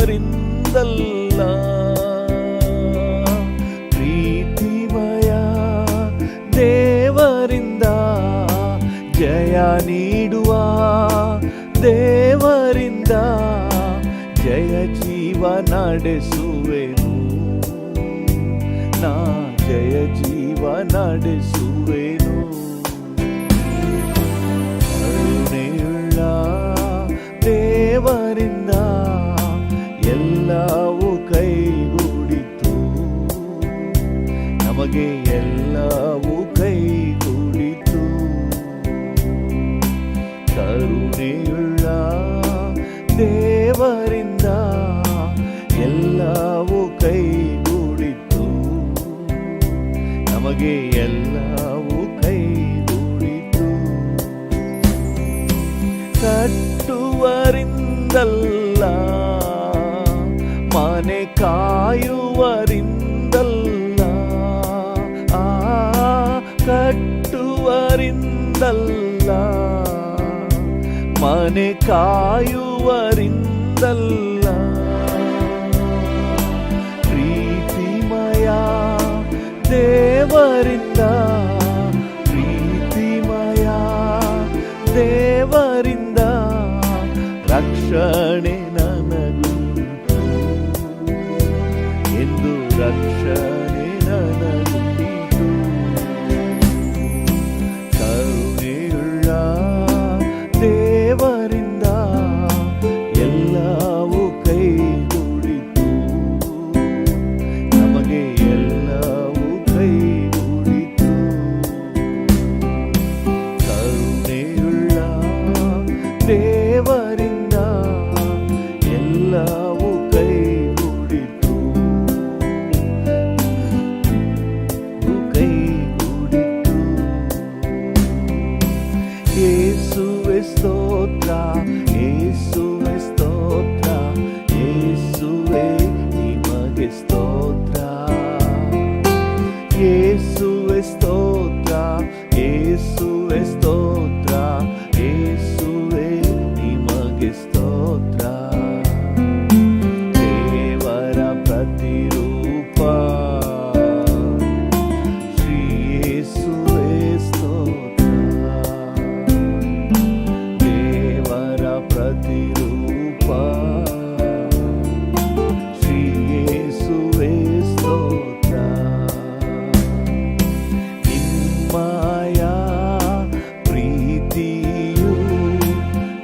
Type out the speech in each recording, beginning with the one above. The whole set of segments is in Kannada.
ದೇವರಿಂದಲ್ಲ, ಪ್ರೀತಿಮಯ ದೇವರಿಂದ, ಜಯ ನೀಡುವ ದೇವರಿಂದ, ಜಯ ಜೀವ ನಡೆಸುವೆನು, ನಾ ಜಯ ಜೀವ ನಡೆಸುವೆನು. ಕರುಣೆಯುಳ್ಳ ದೇವರಿಂದ ಎಲ್ಲವೂ ಕೈಗೂಡಿತು, ನಮಗೆ ಎಲ್ಲವೂ ಕೈಗೂಡಿತು. ಕರುಣೆಯುಳ್ಳ ದೇವರಿಂದ ಎಲ್ಲವೂ ಕೈಗೂಡಿತು, ನಮಗೆ ಎಲ್ಲವೂ ಕೈಗೂಡಿತು. ಕಟ್ಟುವರಿಂದಲ್ಲ, ಮನೆ ಕಾಯುವರಿಂದಲ್ಲ, ಕಟ್ಟುವರಿಂದಲ್ಲ, ಮನೆ ಕಾಯುವರಿಂದಲ್ಲ, ಪ್ರೀತಿಮಯ ದೇವರಿಂದ, ಪ್ರೀತಿಮಯ ದೇವರಿಂದ ರಕ್ಷಣೆ ನನಗುಂಟು ಎಂದು, ರಕ್ಷಣೆ ನನಗುಂಟು. ಕರುಣೆಯುಳ್ಳ ದೇವರಿಂದ ಎಲ್ಲವೂ ಕೈಗೂಡಿತು, ನಮಗೆ ಎಲ್ಲವೂ ಕೈಗೂಡಿತು. ಕರುಣೆಯುಳ್ಳ ದೇವರಿಂದ ಎಲ್ಲವೂ ಕೈಗೂಡಿತು, ಕೈಗೂಡಿತು. ಯೇಸುವೆ ಸ್ತೋತ್ರ, ಯೇಸುವೆ ಸ್ತೋತ್ರ, ಯೇಸುವೆ ನಿಮಗೆ ಸ್ತೋತ್ರ. ಯೇಸುವೆ ಸ್ತೋತ್ರ, ಯೇಸುವೆ ಸ್ತೋತ್ರ, ಯೇಸುವೆ ನಿಮಗೆ ಸ್ತೋತ್ರ. ದೇವರ ಪ್ರತಿರೂಪ ಶ್ರೀ ಯೇಸುವೆ ಸ್ತೋತ್ರ. ದೇವರ ಪ್ರತಿರೂಪ ಶ್ರೀ ಯೇಸುವೆ ಸ್ತೋತ್ರ. ನಿಮ್ಮಯ ಪ್ರೀತಿಯು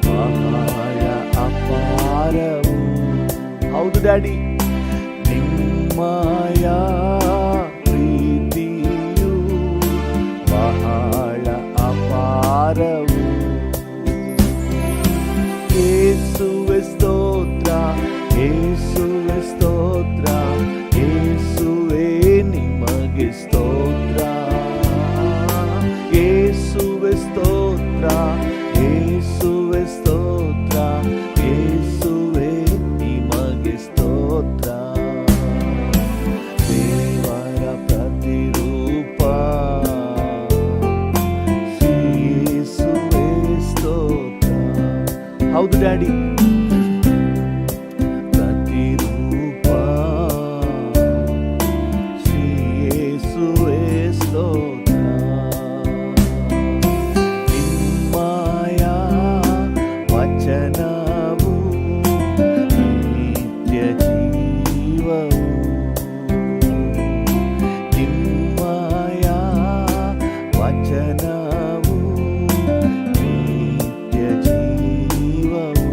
ಬಹಳ ಅಪಾರವು. ಹೌದು ಡ್ಯಾಡಿ, ನಿಮ್ಮಯ ಪ್ರೀತಿಯು ಬಹಳ ಅಪಾರವು. ಯೇಸುವೆ ಸ್ತೋತ್ರ, ಯೇಸುವೆ ಸ್ತೋತ್ರ, ಯೇಸುವೆ ನಿಮಗೆ ಸ್ತೋತ್ರ. ಯೇಸುವೆ ಸ್ತೋತ್ರ, ಯೇಸುವೆ ಸ್ತೋತ್ರ, ಯೇಸುವೆ ನಿಮಗೆ ಸ್ತೋತ್ರ. ದೇವರ ಪ್ರತಿರೂಪ ಶ್ರೀ ಯೇಸುವೆ ಸ್ತೋತ್ರ. ಹೌದು ಡ್ಯಾಡಿ, ಪ್ರತಿರೂಪ ಶ್ರೀ ಯೇಸುವೆ ಸ್ತೋತ್ರ. ನಿಮ್ಮಯ ವಚನವು ನಿತ್ಯ ಜೀವವು, ನಿಮ್ಮಯ ವಚನವು ನಿತ್ಯ ಜೀವವು.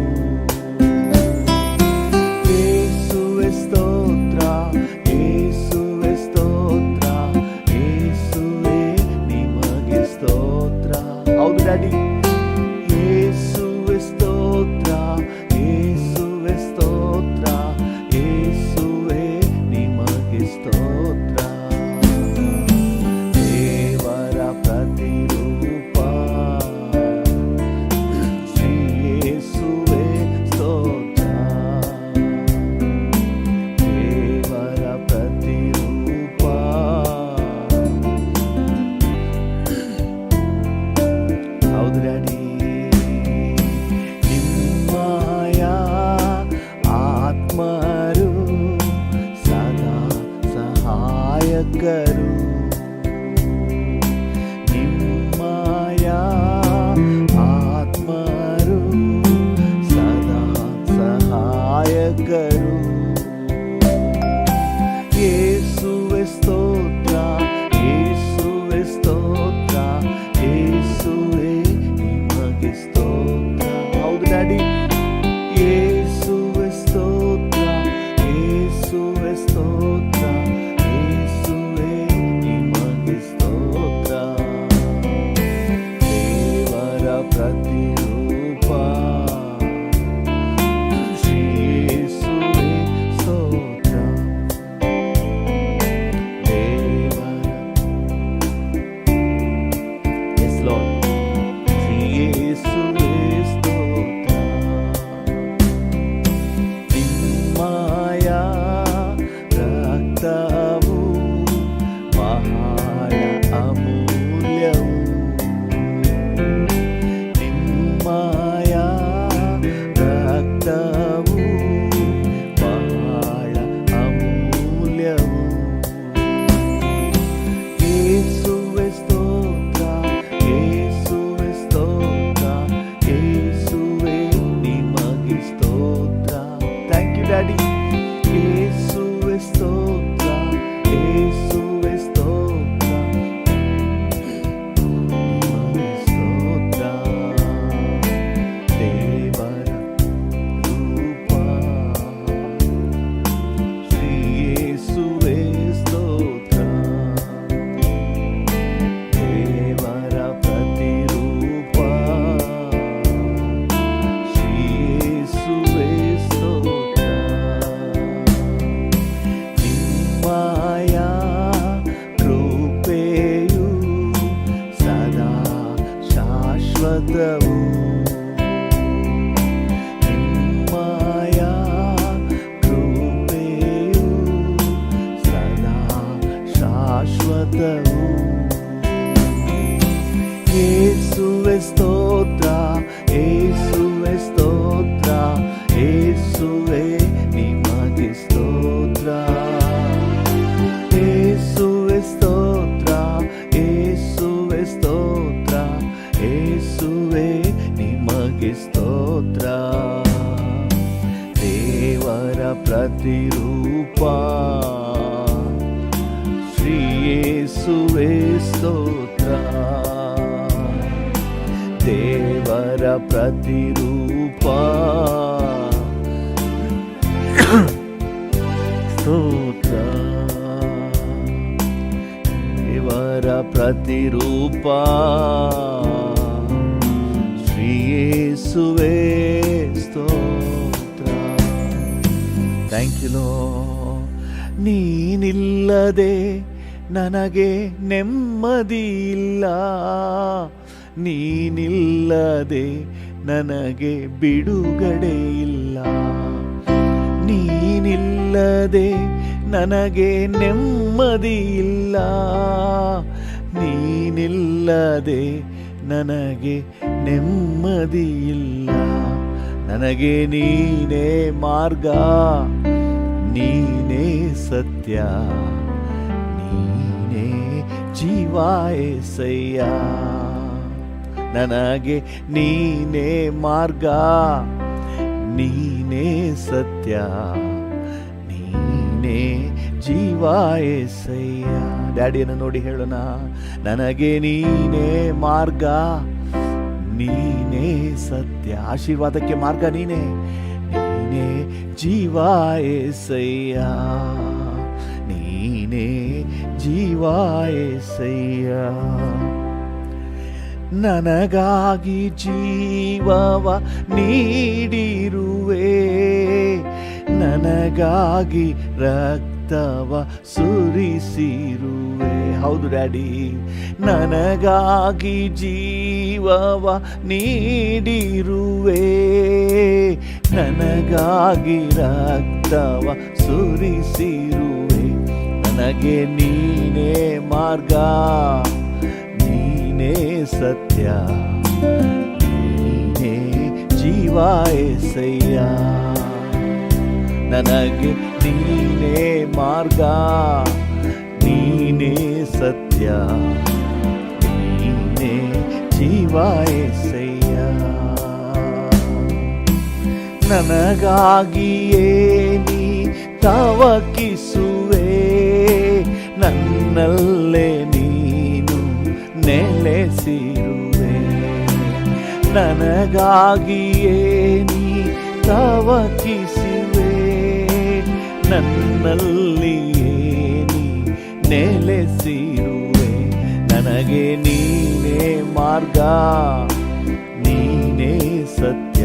ಡ್ಯಾಡಿ. ಯೇಸುವೆ ಸ್ತೋತ್ರ, ಯೇಸುವೆ ಸ್ತೋತ್ರ, ಯೇಸುವೆ ನಿಮಗೆ ಸ್ತೋತ್ರ. ದೇವರ ಪ್ರತಿರೂಪ ಶ್ರೀ ಯೇಸುವೆ ಸ್ತೋತ್ರ. ದೇವರ ಎಸ್ ಲಾರ್ಡ್ ಶ್ರೀ ಯೇಸುವೆ ಸ್ತೋತ್ರ. ನಿಮ್ಮಯ ರಕ್ತವು ಬಹಳ ಅಮೂಲ್ಯವು. ನಿಮ್ಮಯ ರಕ್ತವು ಬಹಳ ಅಮೂಲ್ಯವು. ಯೇಸುವೆ ಸ್ತೋತ್ರ, ಯೇಸುವೆ ಸ್ತೋತ್ರ, ಯೇಸುವೆ ನಿಮಗೆ ಸ್ತೋತ್ರ. Thank you daddy. ಯೇಸುವೆ ಸ್ತೋತ್ರ, ಯೇಸುವೆ ಸ್ತೋತ್ರ, ನಿಮಗೆ ಸ್ತೋತ್ರ. ದೇವರ ರೂಪ ಶ್ರೀ ಯೇಸುವೆ ಸ್ತೋತ್ರ. ದೇವರ ಪ್ರತಿರೂಪ ಶ್ರೀ ಯೇಸುವೆ ಸ್ತೋತ್ರ. ನಿಮ್ಮಯ ಕೃಪೆಯು ಸದಾ ಶಾಶ್ವತವು. ನಿಮ್ಮಯ ಕೃಪೆಯು ಸದಾ ಶಾಶ್ವತವು. ಯೇಸುವೆ ಸ್ತೋತ್ರ, ಯೇಸುವೆ ಸ್ತೋತ್ರ, ಯೇಸುವೆ ನಿಮಗೆ ಸ್ತೋತ್ರ. ಯೇಸುವೆ ಸ್ತೋತ್ರ, ಯೇಸುವೆ ಸ್ತೋತ್ರ, ಯೇಸುವೆ ನಿಮಗೆ ಸ್ತೋತ್ರ. ದೇವರ ಪ್ರತಿರೂಪ ಶ್ರೀ ಯೇಸುವೆ ಸ್ತೋತ್ರ. ದೇವರ ಪ್ರತಿರೂಪ ಸ್ತೋತ್ರ. ದೇವರ ಪ್ರತಿರೂಪ ಶ್ರೀ ಯೇಸುವೆ ಸ್ತೋತ್ರ. Thank you Lord. ನೀನಿಲ್ಲದೆ ನನಗೆ ನೆಮ್ಮದಿ ಇಲ್ಲ. ನೀನಿಲ್ಲದೆ ನನಗೆ ಬಿಡುಗಡೆ ಇಲ್ಲ. ನೀನಿಲ್ಲದೆ ನನಗೆ ನೆಮ್ಮದಿ ಇಲ್ಲ. ನೀನಿಲ್ಲದೆ ನನಗೆ ನೆಮ್ಮದಿ ಇಲ್ಲ. ನನಗೆ ನೀನೇ ಮಾರ್ಗ, ನೀನೇ ಸತ್ಯ, ನೀನೇ ಜೀವ యేసయ్య. ನನಗೆ ನೀನೇ ಮಾರ್ಗ, ನೀನೇ ಸತ್ಯ, ನೀನೇ ಜೀವ యేసయ్ಯ. ಡ್ಯಾಡಿಯನ್ನು ನೋಡಿ ಹೇಳೋಣ. ನನಗೆ ನೀನೇ ಮಾರ್ಗ, ನೀನೇ ಸತ್ಯ. ಆಶೀರ್ವಾದಕ್ಕೆ ಮಾರ್ಗ ನೀನೇ, ನೀನೇ ಜೀವ యేసయ్య, ನೀನೇ ಜೀವ యేసయ్ಯ. ನನಗಾಗಿ ಜೀವವ ನೀಡಿರುವೆ, ನನಗಾಗಿ ರಕ್ತವ ಸುರಿಸಿರುವೆ. ಹೌದು ಡ್ಯಾಡಿ, ನನಗಾಗಿ ಜೀವವ ನೀಡಿರುವೆ, ನನಗಾಗಿ ರಕ್ತವ ಸುರಿಸಿರುವೆ. ನನಗೆ ನೀನೇ ಮಾರ್ಗ, ನೀನೇ ಸತ್ಯ, ನೀನೇ ಜೀವ యేసయ్య. ನನಗೆ ನೀನೇ ಮಾರ್ಗ, ನೀನೇ ಸತ್ಯ, ನೀನೇ ಜೀವ యేసయ్య. ನನಗಾಗಿಯೇ ನೀ ತವಕಿಸುವೆ, ನನ್ನಲ್ಲೇ ನೀನು ನೆಲೆಸಿರುವೆ. ನನಗಾಗಿಯೇ ನೀ ತವಕಿಸುವೆ, ನನ್ನಲ್ಲಿಯೇ ನೀ ನೆಲೆಸಿರುವೆ. ನನಗೆ ನೀನೇ ಮಾರ್ಗ, ನೀನೇ ಸತ್ಯ,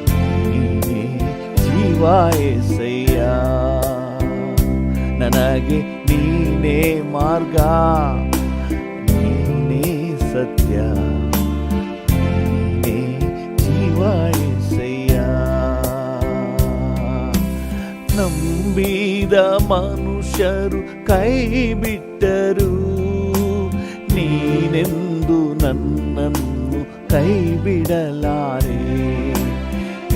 ನೀನೇ ಜೀವ యేసయ్య. ನನಗೆ ನೀನೇ ಮಾರ್ಗ, ನೀನೇ ಸತ್ಯ, ನೀನೇ ಜೀವ యేసయ్య. ನಂಬಿದ ಮನುಷ್ಯರು ಕೈ ಬಿಟ್ಟರು, ನೀನೆಂದು ನನ್ನನ್ನು ಕೈ ಬಿಡಲಾರೆ.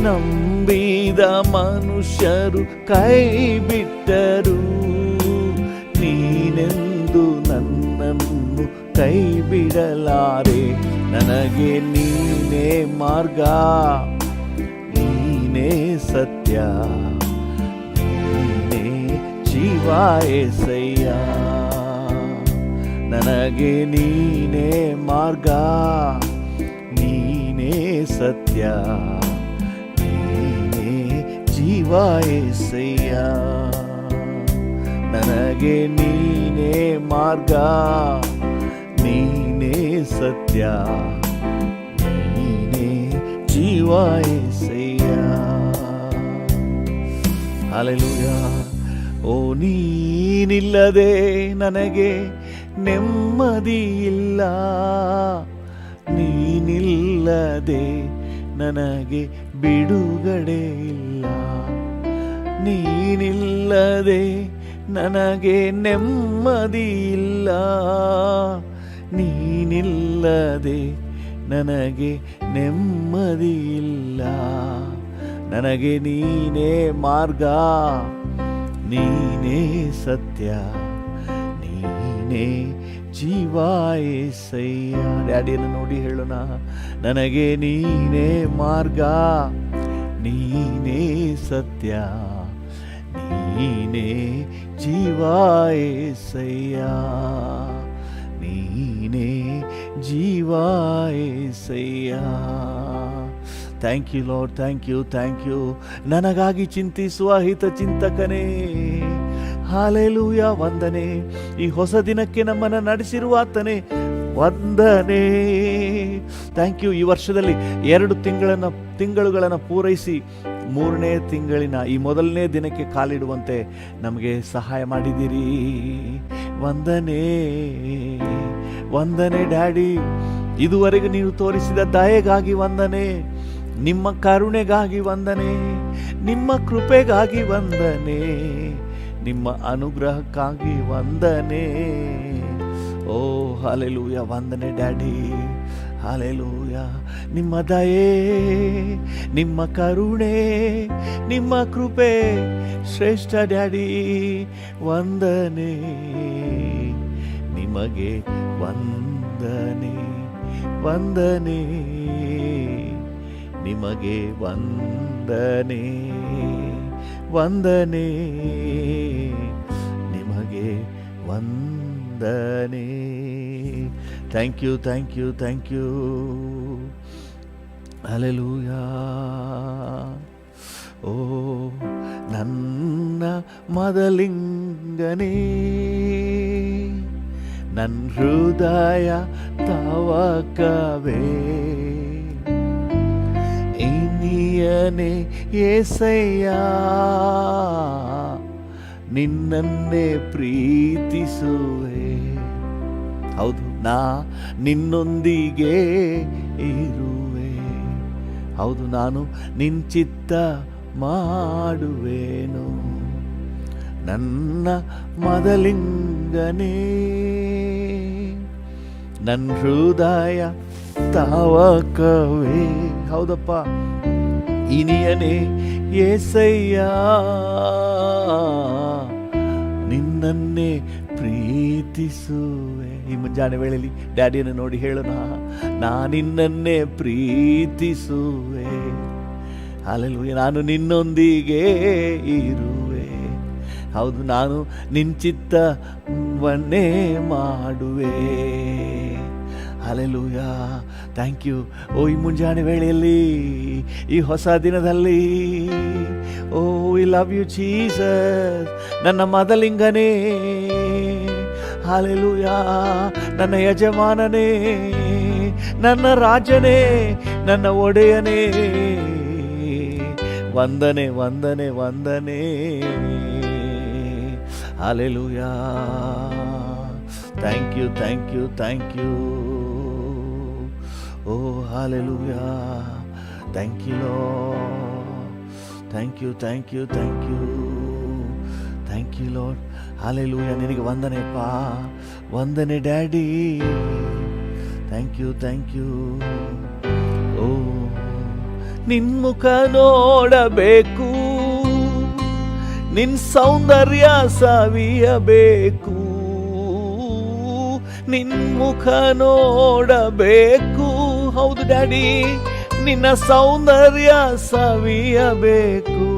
ನಂಬಿದ ಮನುಷ್ಯರು ಕೈ ಬಿಟ್ಟರು, ನೀನೆಂದು ನನ್ನನ್ನು ಕೈ ಬಿಡಲಾರೆ. ನನಗೆ ನೀನೇ ಮಾರ್ಗ, ನೀನೇ ಸತ್ಯ, ನೀನೇ ಜೀವ యేసయ్య. ನನಗೆ ನೀನೇ ಮಾರ್ಗ, ನೀನೇ ಸತ್ಯ, ನೀನೇ ಜೀವ యేసయ్య. ನನಗೆ ನೀನೇ ಮಾರ್ಗ, ನೀನೇ ಸತ್ಯ, ನೀನೇ ಜೀವ యేసయ్య. ಹಲ್ಲೆಲೂಯಾ. ಓ ನೀನಿಲ್ಲದೆ ನನಗೆ ನೆಮ್ಮದಿ ಇಲ್ಲ, ನೀನಿಲ್ಲದೆ ನನಗೆ ಬಿಡುಗಡೆ ಇಲ್ಲ. ನೀನಿಲ್ಲದೆ ನನಗೆ ನೆಮ್ಮದಿ ಇಲ್ಲ, ನೀನಿಲ್ಲದೆ ನನಗೆ ನೆಮ್ಮದಿ ಇಲ್ಲ. ನನಗೆ ನೀನೇ ಮಾರ್ಗ, ನೀನೇ ಸತ್ಯ, ನೀನೇ ಜೀವ యేಸయ్య. ಡ್ಯಾಡಿಯನ್ನು ನೋಡಿ ಹೇಳೋಣ, ನನಗೆ ನೀನೇ ಮಾರ್ಗ, ನೀನೇ ಸತ್ಯ, ನೀನೇ ಜೀವ యేಸయ్య, ನೀನೇ ಜೀವ Yesayya. Thank you Lord, thank you, thank you. ನನಗಾಗಿ ಚಿಂತಿಸುವ ಹಿತ ಚಿಂತಕನೇ, ಹಲ್ಲೆಲೂಯಾ, ವಂದನೆ. ಈ ಹೊಸ ದಿನಕ್ಕೆ ನಮ್ಮನ್ನು ನಡೆಸಿರುವ ಆತನೇ ವಂದನೆ. Thank you. ಈ ವರ್ಷದಲ್ಲಿ 2 ತಿಂಗಳುಗಳನ್ನು ಪೂರೈಸಿ 3ನೇ ತಿಂಗಳಿನ ಈ ಮೊದಲನೇ ದಿನಕ್ಕೆ ಕಾಲಿಡುವಂತೆ ನಮಗೆ ಸಹಾಯ ಮಾಡಿದ್ದೀರಿ. ವಂದನೆ, ವಂದನೆ ಡ್ಯಾಡಿ. ಇದುವರೆಗೂ ನೀವು ತೋರಿಸಿದ ದಯೆಗಾಗಿ ವಂದನೆ, ನಿಮ್ಮ ಕರುಣೆಗಾಗಿ ವಂದನೆ, ನಿಮ್ಮ ಕೃಪೆಗಾಗಿ ವಂದನೆ, ನಿಮ್ಮ ಅನುಗ್ರಹಕ್ಕಾಗಿ ವಂದನೆ. ಓ ಹಲ್ಲೆಲೂಯಾ, ವಂದನೆ ಡ್ಯಾಡಿ, ಹಲ್ಲೆಲೂಯಾ. ನಿಮ್ಮ ದಯೆ, ನಿಮ್ಮ ಕರುಣೆ, ನಿಮ್ಮ ಕೃಪೆ ಶ್ರೇಷ್ಠ ಡ್ಯಾಡಿ. ವಂದನೆ ನಿಮಗೆ, ವಂದನೆ, ವಂದನೆ ನಿಮಗೆ, ವಂದನೆ, ವಂದನೆ ನಿಮಗೆ, ವಂದನೆ. Thank you, thank you, thank you. Hallelujah. ಓ ನನ್ನ ಮದಲಿಂಗನೇ, ನನ್ನ ಹೃದಯ ತವಕವೇ, ಇನಿಯನೇ యేసయ్య, ನಿನ್ನನ್ನೇ ಪ್ರೀತಿಸುವೆ. ಹೌದು, ನಾ ನಿನ್ನೊಂದಿಗೆ ಇರುವೆ. ಹೌದು, ನಾನು ನಿನ್ನ ಚಿತ್ತ ಮಾಡುವೆನು. ನನ್ನ ಮದಲಿಂಗನೇ, ನನ್ನ ಹೃದಯ ತವಕವೇ. ಹೌದಪ್ಪ, ಇನಿಯನೇ యేసయ్య, ನಿನ್ನನ್ನೇ ಪ್ರೀತಿಸುವೆ. ಈ ಮುಂಜಾನೆ ವೇಳೆಯಲ್ಲಿ ಡ್ಯಾಡಿಯನ್ನು ನೋಡಿ ಹೇಳೋಣ, ನಾ ನಿನ್ನನ್ನೇ ಪ್ರೀತಿಸುವೆ. ಹಲ್ಲೆಲೂಯಾ. ನಾನು ನಿನ್ನೊಂದಿಗೆ ಇರುವೆ. ಹೌದು, ನಾನು ನಿನ್ನ ಚಿತ್ತವನ್ನೇ ಮಾಡುವೆ. ಹಲ್ಲೆಲೂಯಾ. Thank you. ಓ ಈ ಮುಂಜಾನೆ ವೇಳೆಯಲ್ಲಿ, ಈ ಹೊಸ ದಿನದಲ್ಲಿ, ಓ ವಿ ಲವ್ ಯು ಜೀಸಸ್. ನನ್ನ ಮದಲಿಂಗನೇ, ಹಲ್ಲೆಲೂಯಾ. ನನ್ನ ಯಜಮಾನನೇ, ನನ್ನ ರಾಜನೇ, ನನ್ನ ಒಡೆಯನೇ, ವಂದನೆ ವಂದನೆ ವಂದನೆ. Hallelujah. Thank you thank you thank you. ಓ hallelujah. Thank you Lord. Thank you thank you thank you thank you Lord. Hallelujah. ನಿನಗೆ ವಂದನೆಪ್ಪ, ವಂದನೆ daddy. Thank you thank you. ಓ ನಿನ್ ಮುಖ ನೋಡಬೇಕು, ನಿನ್ ಸೌಂದರ್ಯ ಸವಿಯಬೇಕು, ನಿನ್ ಮುಖ ನೋಡಬೇಕು. ಹೌದು ಡ್ಯಾಡಿ, ನಿನ್ನ ಸೌಂದರ್ಯ ಸವಿಯಬೇಕು,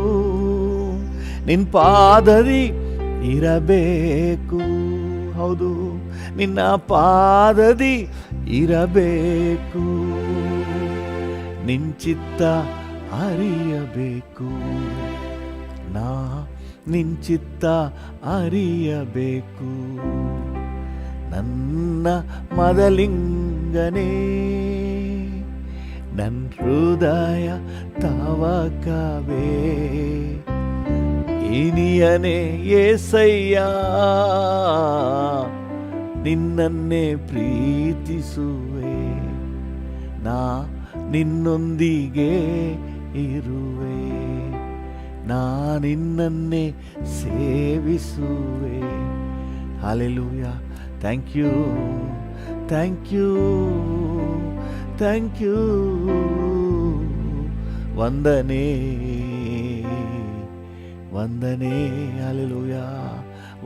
ನಿನ್ ಪಾದದಿ ಇರಬೇಕು. ಹೌದು, ನಿನ್ನ ಪಾದದಿ ಇರಬೇಕು, ನಿನ್ ಚಿತ್ತ ಅರಿಯಬೇಕು, ನಾ ನಿನ್ ಚಿತ್ತ ಅರಿಯಬೇಕು. ನನ್ನ ಮದಲಿಂಗನೇ, ನನ್ ಹೃದಯ ತವಕವೇ, ಇನಿಯನೇ ಏಸಯ್ಯ, ನಿನ್ನನ್ನೇ ಪ್ರೀತಿಸುವೆ, ನಾ ನಿನ್ನೊಂದಿಗೆ ಇರುವೆ, ನಾ ನಿನ್ನನ್ನೇ ಸೇವಿಸುವೆ. Hallelujah. Thank you thank you thank you. ವಂದನೆ ವಂದನೆ. ಹಲ್ಲೆಲೂಯಾ.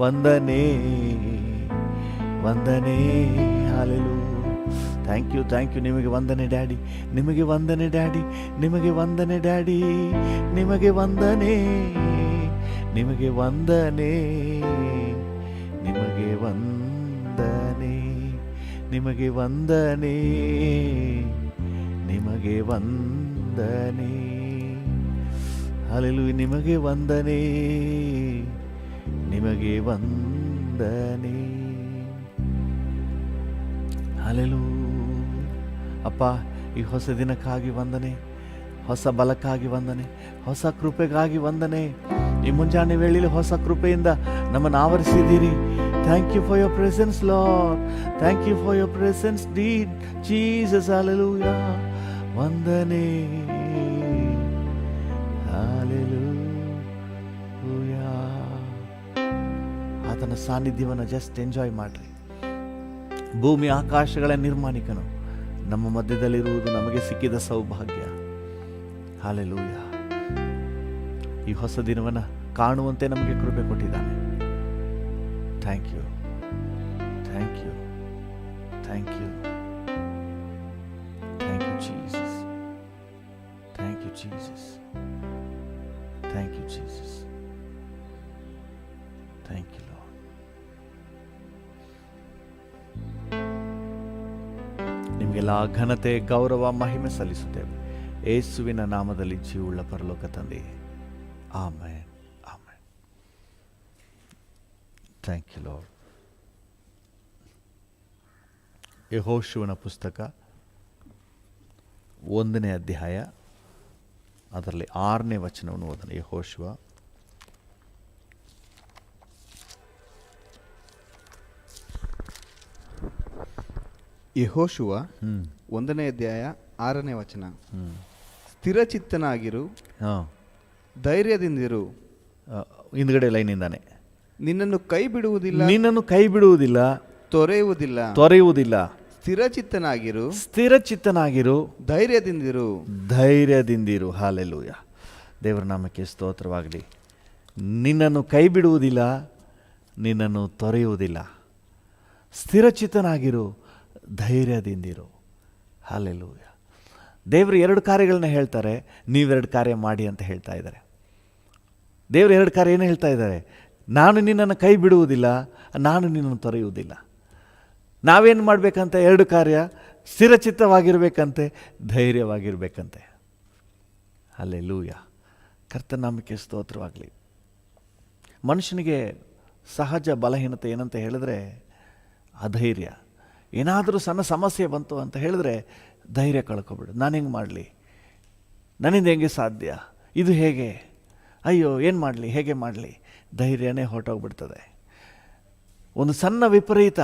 ವಂದನೆ ವಂದನೆ. Hallelujah. Thank you thank you. ನಿಮಗೆ ವಂದನೆ ಡ್ಯಾಡಿ, ನಿಮಗೆ ವಂದನೆ ಡ್ಯಾಡಿ, ನಿಮಗೆ ವಂದನೆ ಡ್ಯಾಡಿ, ನಿಮಗೆ ವಂದನೆ, ನಿಮಗೆ ವಂದನೆ, ನಿಮಗೆ ವಂದನೆ, ನಿಮಗೆ ವಂದನೆ, ನಿಮಗೆ ವಂದನೆ. ಹಲ್ಲೆಲೂಯಾ. ನಿಮಗೆ ವಂದನೆ, ನಿಮಗೆ ವಂದನೆ. ಹಲ್ಲೆಲೂಯಾ. ಅಪ್ಪ, ಈ ಹೊಸ ದಿನಕ್ಕಾಗಿ ವಂದನೆ, ಹೊಸ ಬಲಕ್ಕಾಗಿ ವಂದನೆ, ಹೊಸ ಕೃಪೆಗಾಗಿ ವಂದನೆ. ಈ ಮುಂಜಾನೆ ವೇಳೆಯಲ್ಲಿ ಹೊಸ ಕೃಪೆಯಿಂದ ನಮ್ಮನ್ನು ಆವರಿಸಿದ್ದೀರಿ. Thank you for your presence Lord. Thank you for your presence dear Jesus. Hallelujah. ವಂದನೆ. ಹಲ್ಲೆಲೂಯಾ. ಆತನ ಸಾನ್ನಿಧ್ಯವನ್ನು ಜಸ್ಟ್ ಎಂಜಾಯ್ ಮಾಡ್ರಿ. ಭೂಮಿ ಆಕಾಶಗಳ ನಿರ್ಮಾಣಿಕನು ನಮ್ಮ ಮಧ್ಯದಲ್ಲಿರುವುದು ನಮಗೆ ಸಿಕ್ಕಿದ ಸೌಭಾಗ್ಯ. ಹಲ್ಲೆಲೂಯಾ. ಈ ಹೊಸ ದಿನವನ್ನು ಕಾಣುವಂತೆ ನಮಗೆ ಕೃಪೆ ಕೊಟ್ಟಿದ್ದಾನೆ. Thank you thank you thank you thank you Jesus. Thank you Jesus. Thank you Jesus. Thank you Lord. ನಿಮಗೆಲ್ಲ ಘನತೆ, ಗೌರವ, ಮಹಿಮೆ ಸಲ್ಲಿಸುತ್ತೇವೆ ಯೇಸುವಿನ ನಾಮದಲ್ಲಿ, ಜೀವವುಳ್ಳ ಪರಲೋಕ ತಂದೆಯೇ. Amen amen. Thank you Lord. ಯೆಹೋಶುವನ ಪುಸ್ತಕ 1ನೇ ಅಧ್ಯಾಯ, ಅದರಲ್ಲಿ 6ನೇ ವಚನವನ್ನು ಓದೋಣ. ಯೆಹೋಶುವ ಯೆಹೋಶುವ 1ನೇ ಅಧ್ಯಾಯ 6ನೇ ವಚನ. ಸ್ಥಿರಚಿತ್ತನಾಗಿರು, ಧೈರ್ಯದಿಂದಿರು. ಹಿಂದ್ಗಡೆ ಲೈನಿಂದಾನೆ, ನಿನ್ನನ್ನು ಕೈ ಬಿಡುವುದಿಲ್ಲ, ನಿನ್ನನ್ನು ಕೈ ಬಿಡುವುದಿಲ್ಲ, ತೊರೆಯುವುದಿಲ್ಲ, ತೊರೆಯುವುದಿಲ್ಲ. ಸ್ಥಿರಚಿತ್ತನಾಗಿರು, ಸ್ಥಿರಚಿತ್ತನಾಗಿರು, ಧೈರ್ಯದಿಂದಿರು, ಧೈರ್ಯದಿಂದಿರು. ಹಲ್ಲೆಲೂಯಾ. ದೇವರ ನಾಮಕ್ಕೆ ಸ್ತೋತ್ರವಾಗಲಿ. ನಿನ್ನನ್ನು ಕೈ ಬಿಡುವುದಿಲ್ಲ, ನಿನ್ನನ್ನು ತೊರೆಯುವುದಿಲ್ಲ. ಸ್ಥಿರಚಿತ್ತನಾಗಿರು, ಧೈರ್ಯದಿಂದಿರು. ಹಲ್ಲೆಲೂಯಾ. ದೇವರು 2 ಕಾರ್ಯಗಳನ್ನ ಹೇಳ್ತಾರೆ, ನೀವೆರಡು ಕಾರ್ಯ ಮಾಡಿ ಅಂತ ಹೇಳ್ತಾ ಇದ್ದಾರೆ. ದೇವರು 2 ಕಾರ್ಯ ಏನು ಹೇಳ್ತಾ ಇದ್ದಾರೆ? ನಾನು ನಿನ್ನನ್ನು ಕೈ ಬಿಡುವುದಿಲ್ಲ, ನಾನು ನಿನ್ನನ್ನು ತೊರೆಯುವುದಿಲ್ಲ. ನಾವೇನು ಮಾಡಬೇಕಂತೆ? 2 ಕಾರ್ಯ: ಸ್ಥಿರಚಿತ್ತವಾಗಿರಬೇಕಂತೆ, ಧೈರ್ಯವಾಗಿರಬೇಕಂತೆ. ಹಲ್ಲೆಲೂಯ. ಕರ್ತನ ನಾಮಕ್ಕೆ ಸ್ತೋತ್ರವಾಗಲಿ. ಮನುಷ್ಯನಿಗೆ ಸಹಜ ಬಲಹೀನತೆ ಏನಂತ ಹೇಳಿದ್ರೆ ಅಧೈರ್ಯ. ಏನಾದರೂ ಸಣ್ಣ ಸಮಸ್ಯೆ ಬಂತು ಅಂತ ಹೇಳಿದ್ರೆ ಧೈರ್ಯ ಕಳ್ಕೊಬಿಡು. ನಾನು ಹೆಂಗೆ ಮಾಡಲಿ, ನನ್ನಿಂದ ಹೆಂಗೆ ಸಾಧ್ಯ, ಇದು ಹೇಗೆ, ಅಯ್ಯೋ ಏನು ಮಾಡಲಿ, ಹೇಗೆ ಮಾಡಲಿ, ಧೈರ್ಯನೇ ಹೊರಟೋಗ್ಬಿಡ್ತದೆ. ಒಂದು ಸಣ್ಣ ವಿಪರೀತ,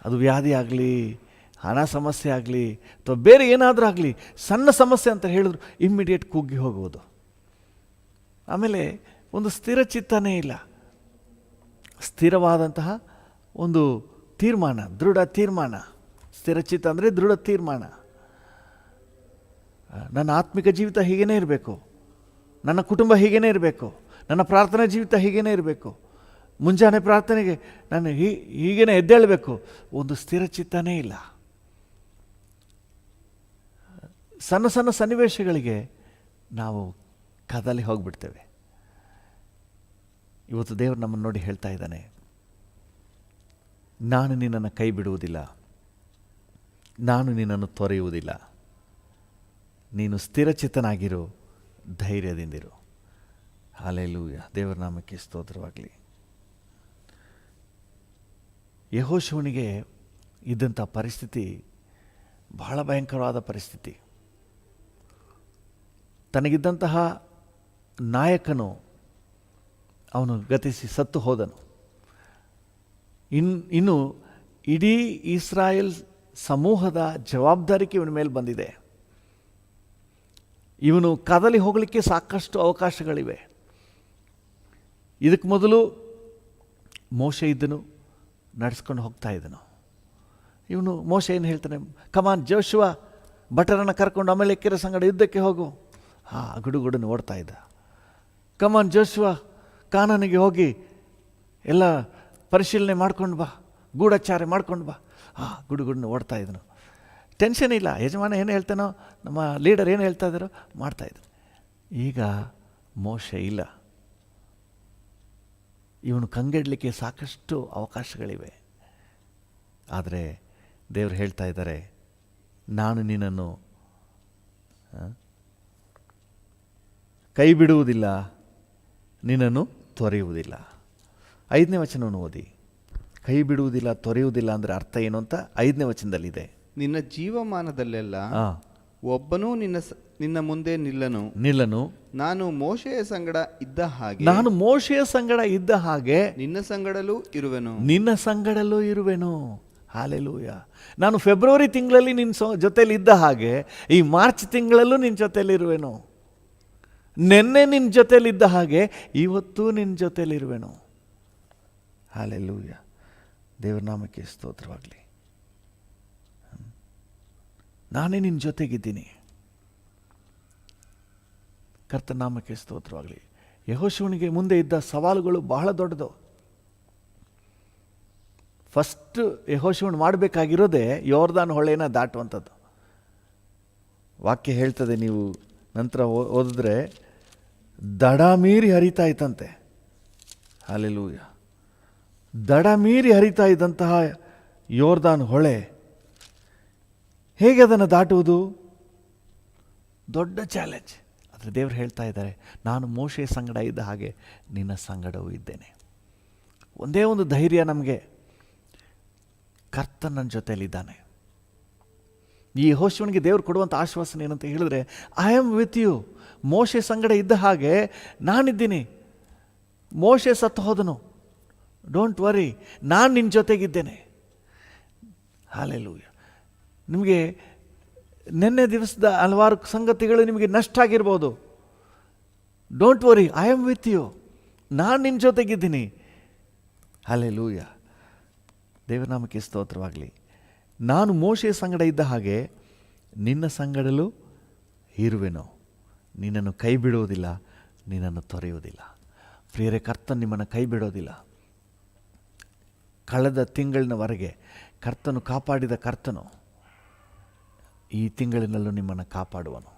ಅದು ವ್ಯಾಧಿ ಆಗಲಿ, ಹಣ ಸಮಸ್ಯೆ ಆಗಲಿ, ಅಥವಾ ಬೇರೆ ಏನಾದರೂ ಆಗಲಿ, ಸಣ್ಣ ಸಮಸ್ಯೆ ಅಂತ ಹೇಳಿದ್ರು ಇಮ್ಮಿಡಿಯೇಟ್ ಕುಗ್ಗಿ ಹೋಗುವುದು. ಆಮೇಲೆ ಒಂದು ಸ್ಥಿರಚಿತ್ತನೇ ಇಲ್ಲ. ಸ್ಥಿರವಾದಂತಹ ಒಂದು ತೀರ್ಮಾನ, ದೃಢ ತೀರ್ಮಾನ. ಸ್ಥಿರಚಿತ್ತ ಅಂದರೆ ದೃಢ ತೀರ್ಮಾನ. ನನ್ನ ಆತ್ಮಿಕ ಜೀವಿತ ಹೀಗೇ ಇರಬೇಕು, ನನ್ನ ಕುಟುಂಬ ಹೀಗೇ ಇರಬೇಕು, ನನ್ನ ಪ್ರಾರ್ಥನಾ ಜೀವಿತ ಹೀಗೇ ಇರಬೇಕು, ಮುಂಜಾನೆ ಪ್ರಾರ್ಥನೆಗೆ ನಾನು ಹೀಗೇ ಎದ್ದೇಳಬೇಕು. ಒಂದು ಸ್ಥಿರಚಿತ್ತನೇ ಇಲ್ಲ. ಸಣ್ಣ ಸಣ್ಣ ಸನ್ನಿವೇಶಗಳಿಗೆ ನಾವು ಕದಲಿ ಹೋಗಿಬಿಡ್ತೇವೆ. ಇವತ್ತು ದೇವರು ನಮ್ಮನ್ನು ನೋಡಿ ಹೇಳ್ತಾ ಇದ್ದಾನೆ, ನಾನು ನಿನ್ನನ್ನು ಕೈ ಬಿಡುವುದಿಲ್ಲ, ನಾನು ನಿನ್ನನ್ನು ತೊರೆಯುವುದಿಲ್ಲ. ನೀನು ಸ್ಥಿರಚಿತ್ತನಾಗಿರು, ಧೈರ್ಯದಿಂದಿರು. ಹಲ್ಲೆಲೂಯ. ದೇವರ ನಾಮಕ್ಕೆ ಸ್ತೋತ್ರವಾಗಲಿ. ಯೆಹೋಶುವನಿಗೆ ಇದ್ದಂಥ ಪರಿಸ್ಥಿತಿ ಬಹಳ ಭಯಂಕರವಾದ ಪರಿಸ್ಥಿತಿ. ತನಗಿದ್ದಂತಹ ನಾಯಕನು ಅವನು ಗತಿಸಿ ಸತ್ತು ಹೋದನು. ಇನ್ನು ಇಡೀ ಇಸ್ರಾಯೇಲ್ ಸಮೂಹದ ಜವಾಬ್ದಾರಿಕೆ ಇವನ ಮೇಲೆ ಬಂದಿದೆ. ಇವನು ಕದಲಿ ಹೋಗಲಿಕ್ಕೆ ಸಾಕಷ್ಟು ಅವಕಾಶಗಳಿವೆ. ಇದಕ್ಕೆ ಮೊದಲು ಮೋಶೆ ಇದ್ದನು, ನಡೆಸ್ಕೊಂಡು ಹೋಗ್ತಾ ಇದ್ದನು. ಇವನು ಮೋಶೆ ಏನು ಹೇಳ್ತಾನೆ? ಕಮಾನ್ ಜೋಶುವ, ಭಟರನ್ನು ಕರ್ಕೊಂಡು ಅಮಲೇಕ್ಯರ ಸಂಗಡ ಯುದ್ಧಕ್ಕೆ ಹೋಗು. ಗುಡುಗುಡನ್ನು ಓಡ್ತಾ ಇದ್ದ. ಕಮಾನ್ ಜೋಶುವ, ಕಾನಾನಿಗೆ ಹೋಗಿ ಎಲ್ಲ ಪರಿಶೀಲನೆ ಮಾಡ್ಕೊಂಡು ಬಾ, ಗೂಢಚಾರ ಮಾಡ್ಕೊಂಡು ಬಾ. ಗುಡುಗುಡನ್ನು ಓಡ್ತಾ ಇದ್ದನು. ಟೆನ್ಷನ್ ಇಲ್ಲ. ಯಜಮಾನ ಏನು ಹೇಳ್ತಾನೋ, ನಮ್ಮ ಲೀಡರ್ ಏನು ಹೇಳ್ತಾ ಇದ್ದಾರೋ ಮಾಡ್ತಾಯಿದ್ರು. ಈಗ ಮೋಶೆ ಇಲ್ಲ. ಇವನು ಕಂಗೆಡಲಿಕ್ಕೆ ಸಾಕಷ್ಟು ಅವಕಾಶಗಳಿವೆ. ಆದರೆ ದೇವರು ಹೇಳ್ತಾ ಇದ್ದಾರೆ, ನಾನು ನಿನ್ನನ್ನು ಕೈ ಬಿಡುವುದಿಲ್ಲ, ನಿನ್ನನ್ನು ತೊರೆಯುವುದಿಲ್ಲ. 5ನೇ ವಚನವನ್ನು ಓದಿ. ಕೈ ಬಿಡುವುದಿಲ್ಲ, ತೊರೆಯುವುದಿಲ್ಲ ಅಂದರೆ ಅರ್ಥ ಏನು ಅಂತ 5ನೇ ವಚನದಲ್ಲಿದೆ. ನಿನ್ನ ಜೀವಮಾನದಲ್ಲೆಲ್ಲ ಒಬ್ಬನೂ ನಿನ್ನ ಮುಂದೆ ನಿಲ್ಲನು. ನಾನು ಮೋಶೆಯ ಸಂಗಡ ಇದ್ದ ಹಾಗೆ ನಿನ್ನ ಸಂಗಡಲೂ ಇರುವೆನು. ಹಲ್ಲೆಲೂಯ. ನಾನು ಫೆಬ್ರವರಿ ತಿಂಗಳಲ್ಲಿ ನಿನ್ನ ಜೊತೆಲಿ ಇದ್ದ ಹಾಗೆ ಈ ಮಾರ್ಚ್ ತಿಂಗಳಲ್ಲೂ ನಿನ್ನ ಜೊತೆಲಿ ಇರುವೆನು. ನೆನ್ನೆ ನಿನ್ನ ಜೊತೆಲಿದ್ದ ಹಾಗೆ ಇವತ್ತು ನಿನ್ನ ಜೊತೆಲಿರುವೆನು. ಹಲ್ಲೆಲೂಯ. ದೇವರ ನಾಮಕ್ಕೆ ಸ್ತೋತ್ರವಾಗಲಿ. ನಾನೇ ನಿನ್ನ ಜೊತೆಗಿದ್ದೀನಿ. ಕರ್ತನ ನಾಮಕ್ಕೆ ಸ್ತೋತ್ರವಾಗಲಿ. ಯೆಹೋಶುವನಿಗೆ ಮುಂದೆ ಇದ್ದ ಸವಾಲುಗಳು ಬಹಳ ದೊಡ್ಡದು. ಫಸ್ಟ್ ಯೆಹೋಶುವನು ಮಾಡಬೇಕಾಗಿರೋದೇ ಯೋರ್ದಾನ್ ಹೊಳೆನ ದಾಟುವಂಥದ್ದು. ವಾಕ್ಯ ಹೇಳ್ತದೆ, ನೀವು ನಂತರ ಓದಿದ್ರೆ ದಡ ಮೀರಿ ಹರಿತಾ ಇತ್ತಂತೆ. ಹಲ್ಲೆಲೂಯ. ದಡ ಮೀರಿ ಹರಿತಾ ಇದ್ದಂತಹ ಯೋರ್ದಾನ್ ಹೊಳೆ, ಹೇಗೆ ಅದನ್ನು ದಾಟುವುದು? ದೊಡ್ಡ ಚಾಲೆಂಜ್. ಆದರೆ ದೇವರು ಹೇಳ್ತಾ ಇದ್ದಾರೆ, ನಾನು ಮೋಶೆ ಸಂಗಡ ಇದ್ದ ಹಾಗೆ ನಿನ್ನ ಸಂಗಡವೂ ಇದ್ದೇನೆ. ಒಂದೇ ಒಂದು ಧೈರ್ಯ ನಮಗೆ, ಕರ್ತನ ನನ್ನ ಜೊತೆಯಲ್ಲಿದ್ದಾನೆ. ಈ ಯೆಹೋಶುವನಿಗೆ ದೇವರು ಕೊಡುವಂಥ ಆಶ್ವಾಸನೆ ಏನಂತ ಹೇಳಿದ್ರೆ, ಐ ಆಮ್ ವಿತ್ ಯು. ಮೋಶೆ ಸಂಗಡ ಇದ್ದ ಹಾಗೆ ನಾನಿದ್ದೀನಿ. ಮೋಶೆ ಸತ್ತು ಹೋದನು, ಡೋಂಟ್ ವರಿ, ನಾನು ನಿನ್ನ ಜೊತೆಗಿದ್ದೇನೆ. ಹಲ್ಲೆಲೂಯ. ನಿಮಗೆ ನಿನ್ನೆ ದಿವಸದ ಹಲವಾರು ಸಂಗತಿಗಳು ನಿಮಗೆ ನಷ್ಟ ಆಗಿರ್ಬೋದು. Don't worry, I am with you. ನಾನು ನಿನ್ನ ಜೊತೆಗಿದ್ದೀನಿ. ಹಲ್ಲೆಲೂಯ. ದೇವನಾಮಕ್ಕೆ ಸ್ತೋತ್ರವಾಗಲಿ. ನಾನು ಮೋಶೆ ಸಂಗಡ ಇದ್ದ ಹಾಗೆ ನಿನ್ನ ಸಂಗಡಲೂ ಇರುವೆನು. ನಿನ್ನನ್ನು ಕೈ ಬಿಡುವುದಿಲ್ಲ, ನಿನ್ನನ್ನು ತೊರೆಯುವುದಿಲ್ಲ. ಪ್ರಿಯರೇ, ಕರ್ತನು ನಿಮ್ಮನ್ನು ಕೈ ಬಿಡೋದಿಲ್ಲ. ಕಳೆದ ತಿಂಗಳಿನವರೆಗೆ ಕರ್ತನು ಕಾಪಾಡಿದ ಕರ್ತನು ಈ ತಿಂಗಳಿನಲ್ಲೂ ನಿಮ್ಮನ್ನು ಕಾಪಾಡುವನು.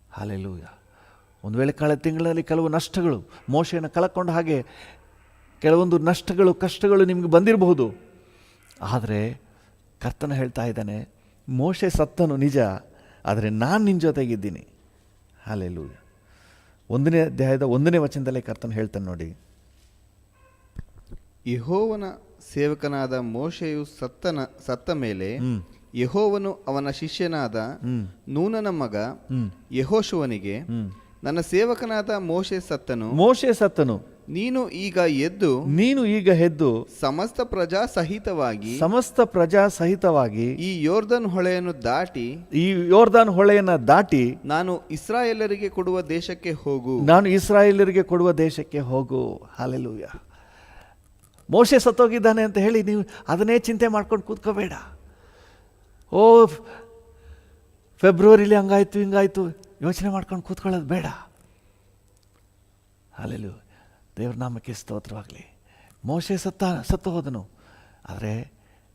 ಹಲ್ಲೆಲೂಯ. ಒಂದು ವೇಳೆ ಕಳೆದ ತಿಂಗಳಲ್ಲಿ ಕೆಲವು ನಷ್ಟಗಳು, ಮೋಶೆಯನ್ನು ಕಳ್ಕೊಂಡ ಹಾಗೆ ಕೆಲವೊಂದು ನಷ್ಟಗಳು, ಕಷ್ಟಗಳು ನಿಮಗೆ ಬಂದಿರಬಹುದು. ಆದರೆ ಕರ್ತನ ಹೇಳ್ತಾ ಇದ್ದಾನೆ, ಮೋಶೆ ಸತ್ತನು ನಿಜ, ಆದರೆ ನಾನು ನಿನ್ನ ಜೊತೆಗಿದ್ದೀನಿ. ಹಲ್ಲೆಲೂಯ. 1ನೇ ಅಧ್ಯಾಯದ 1ನೇ ವಚನದಲ್ಲೇ ಕರ್ತನ ಹೇಳ್ತಾನೆ ನೋಡಿ. ಯೆಹೋವನ ಸೇವಕನಾದ ಮೋಶೆಯು ಸತ್ತ ಮೇಲೆ ಯೆಹೋವನು ಅವನ ಶಿಷ್ಯನಾದ ನೂನನ ಮಗ ಯೆಹೋಶುವನಿಗೆ, ನನ್ನ ಸೇವಕನಾದ ಮೋಶೆ ಸತ್ತನು, ನೀನು ಈಗ ಎದ್ದು ಸಮಸ್ತ ಪ್ರಜಾ ಸಹಿತವಾಗಿ ಈ ಯೋರ್ದನ್ ಹೊಳೆಯನ್ನು ದಾಟಿ ನಾನು ಇಸ್ರಾಯೇಲರಿಗೆ ಕೊಡುವ ದೇಶಕ್ಕೆ ಹೋಗು. ಹಲ್ಲೆಲೂಯ. ಮೋಶೆ ಸತ್ತೋಗಿದ್ದಾನೆ ಅಂತ ಹೇಳಿ ನೀವು ಅದನ್ನೇ ಚಿಂತೆ ಮಾಡ್ಕೊಂಡು ಕೂತ್ಕೋಬೇಡ. ಓ, ಫೆಬ್ರವರಿಲಿ ಹಂಗಾಯ್ತು ಹಿಂಗಾಯ್ತು ಯೋಚನೆ ಮಾಡ್ಕೊಂಡು ಕೂತ್ಕೊಳ್ಳೋದು ಬೇಡ. ಹಲ್ಲೆಲೂಯ. ದೇವ್ರ ನಾಮಕ್ಕೆ ಸ್ತೋತ್ರವಾಗಲಿ. ಮೋಶೆ ಸತ್ತು ಹೋದನು, ಆದರೆ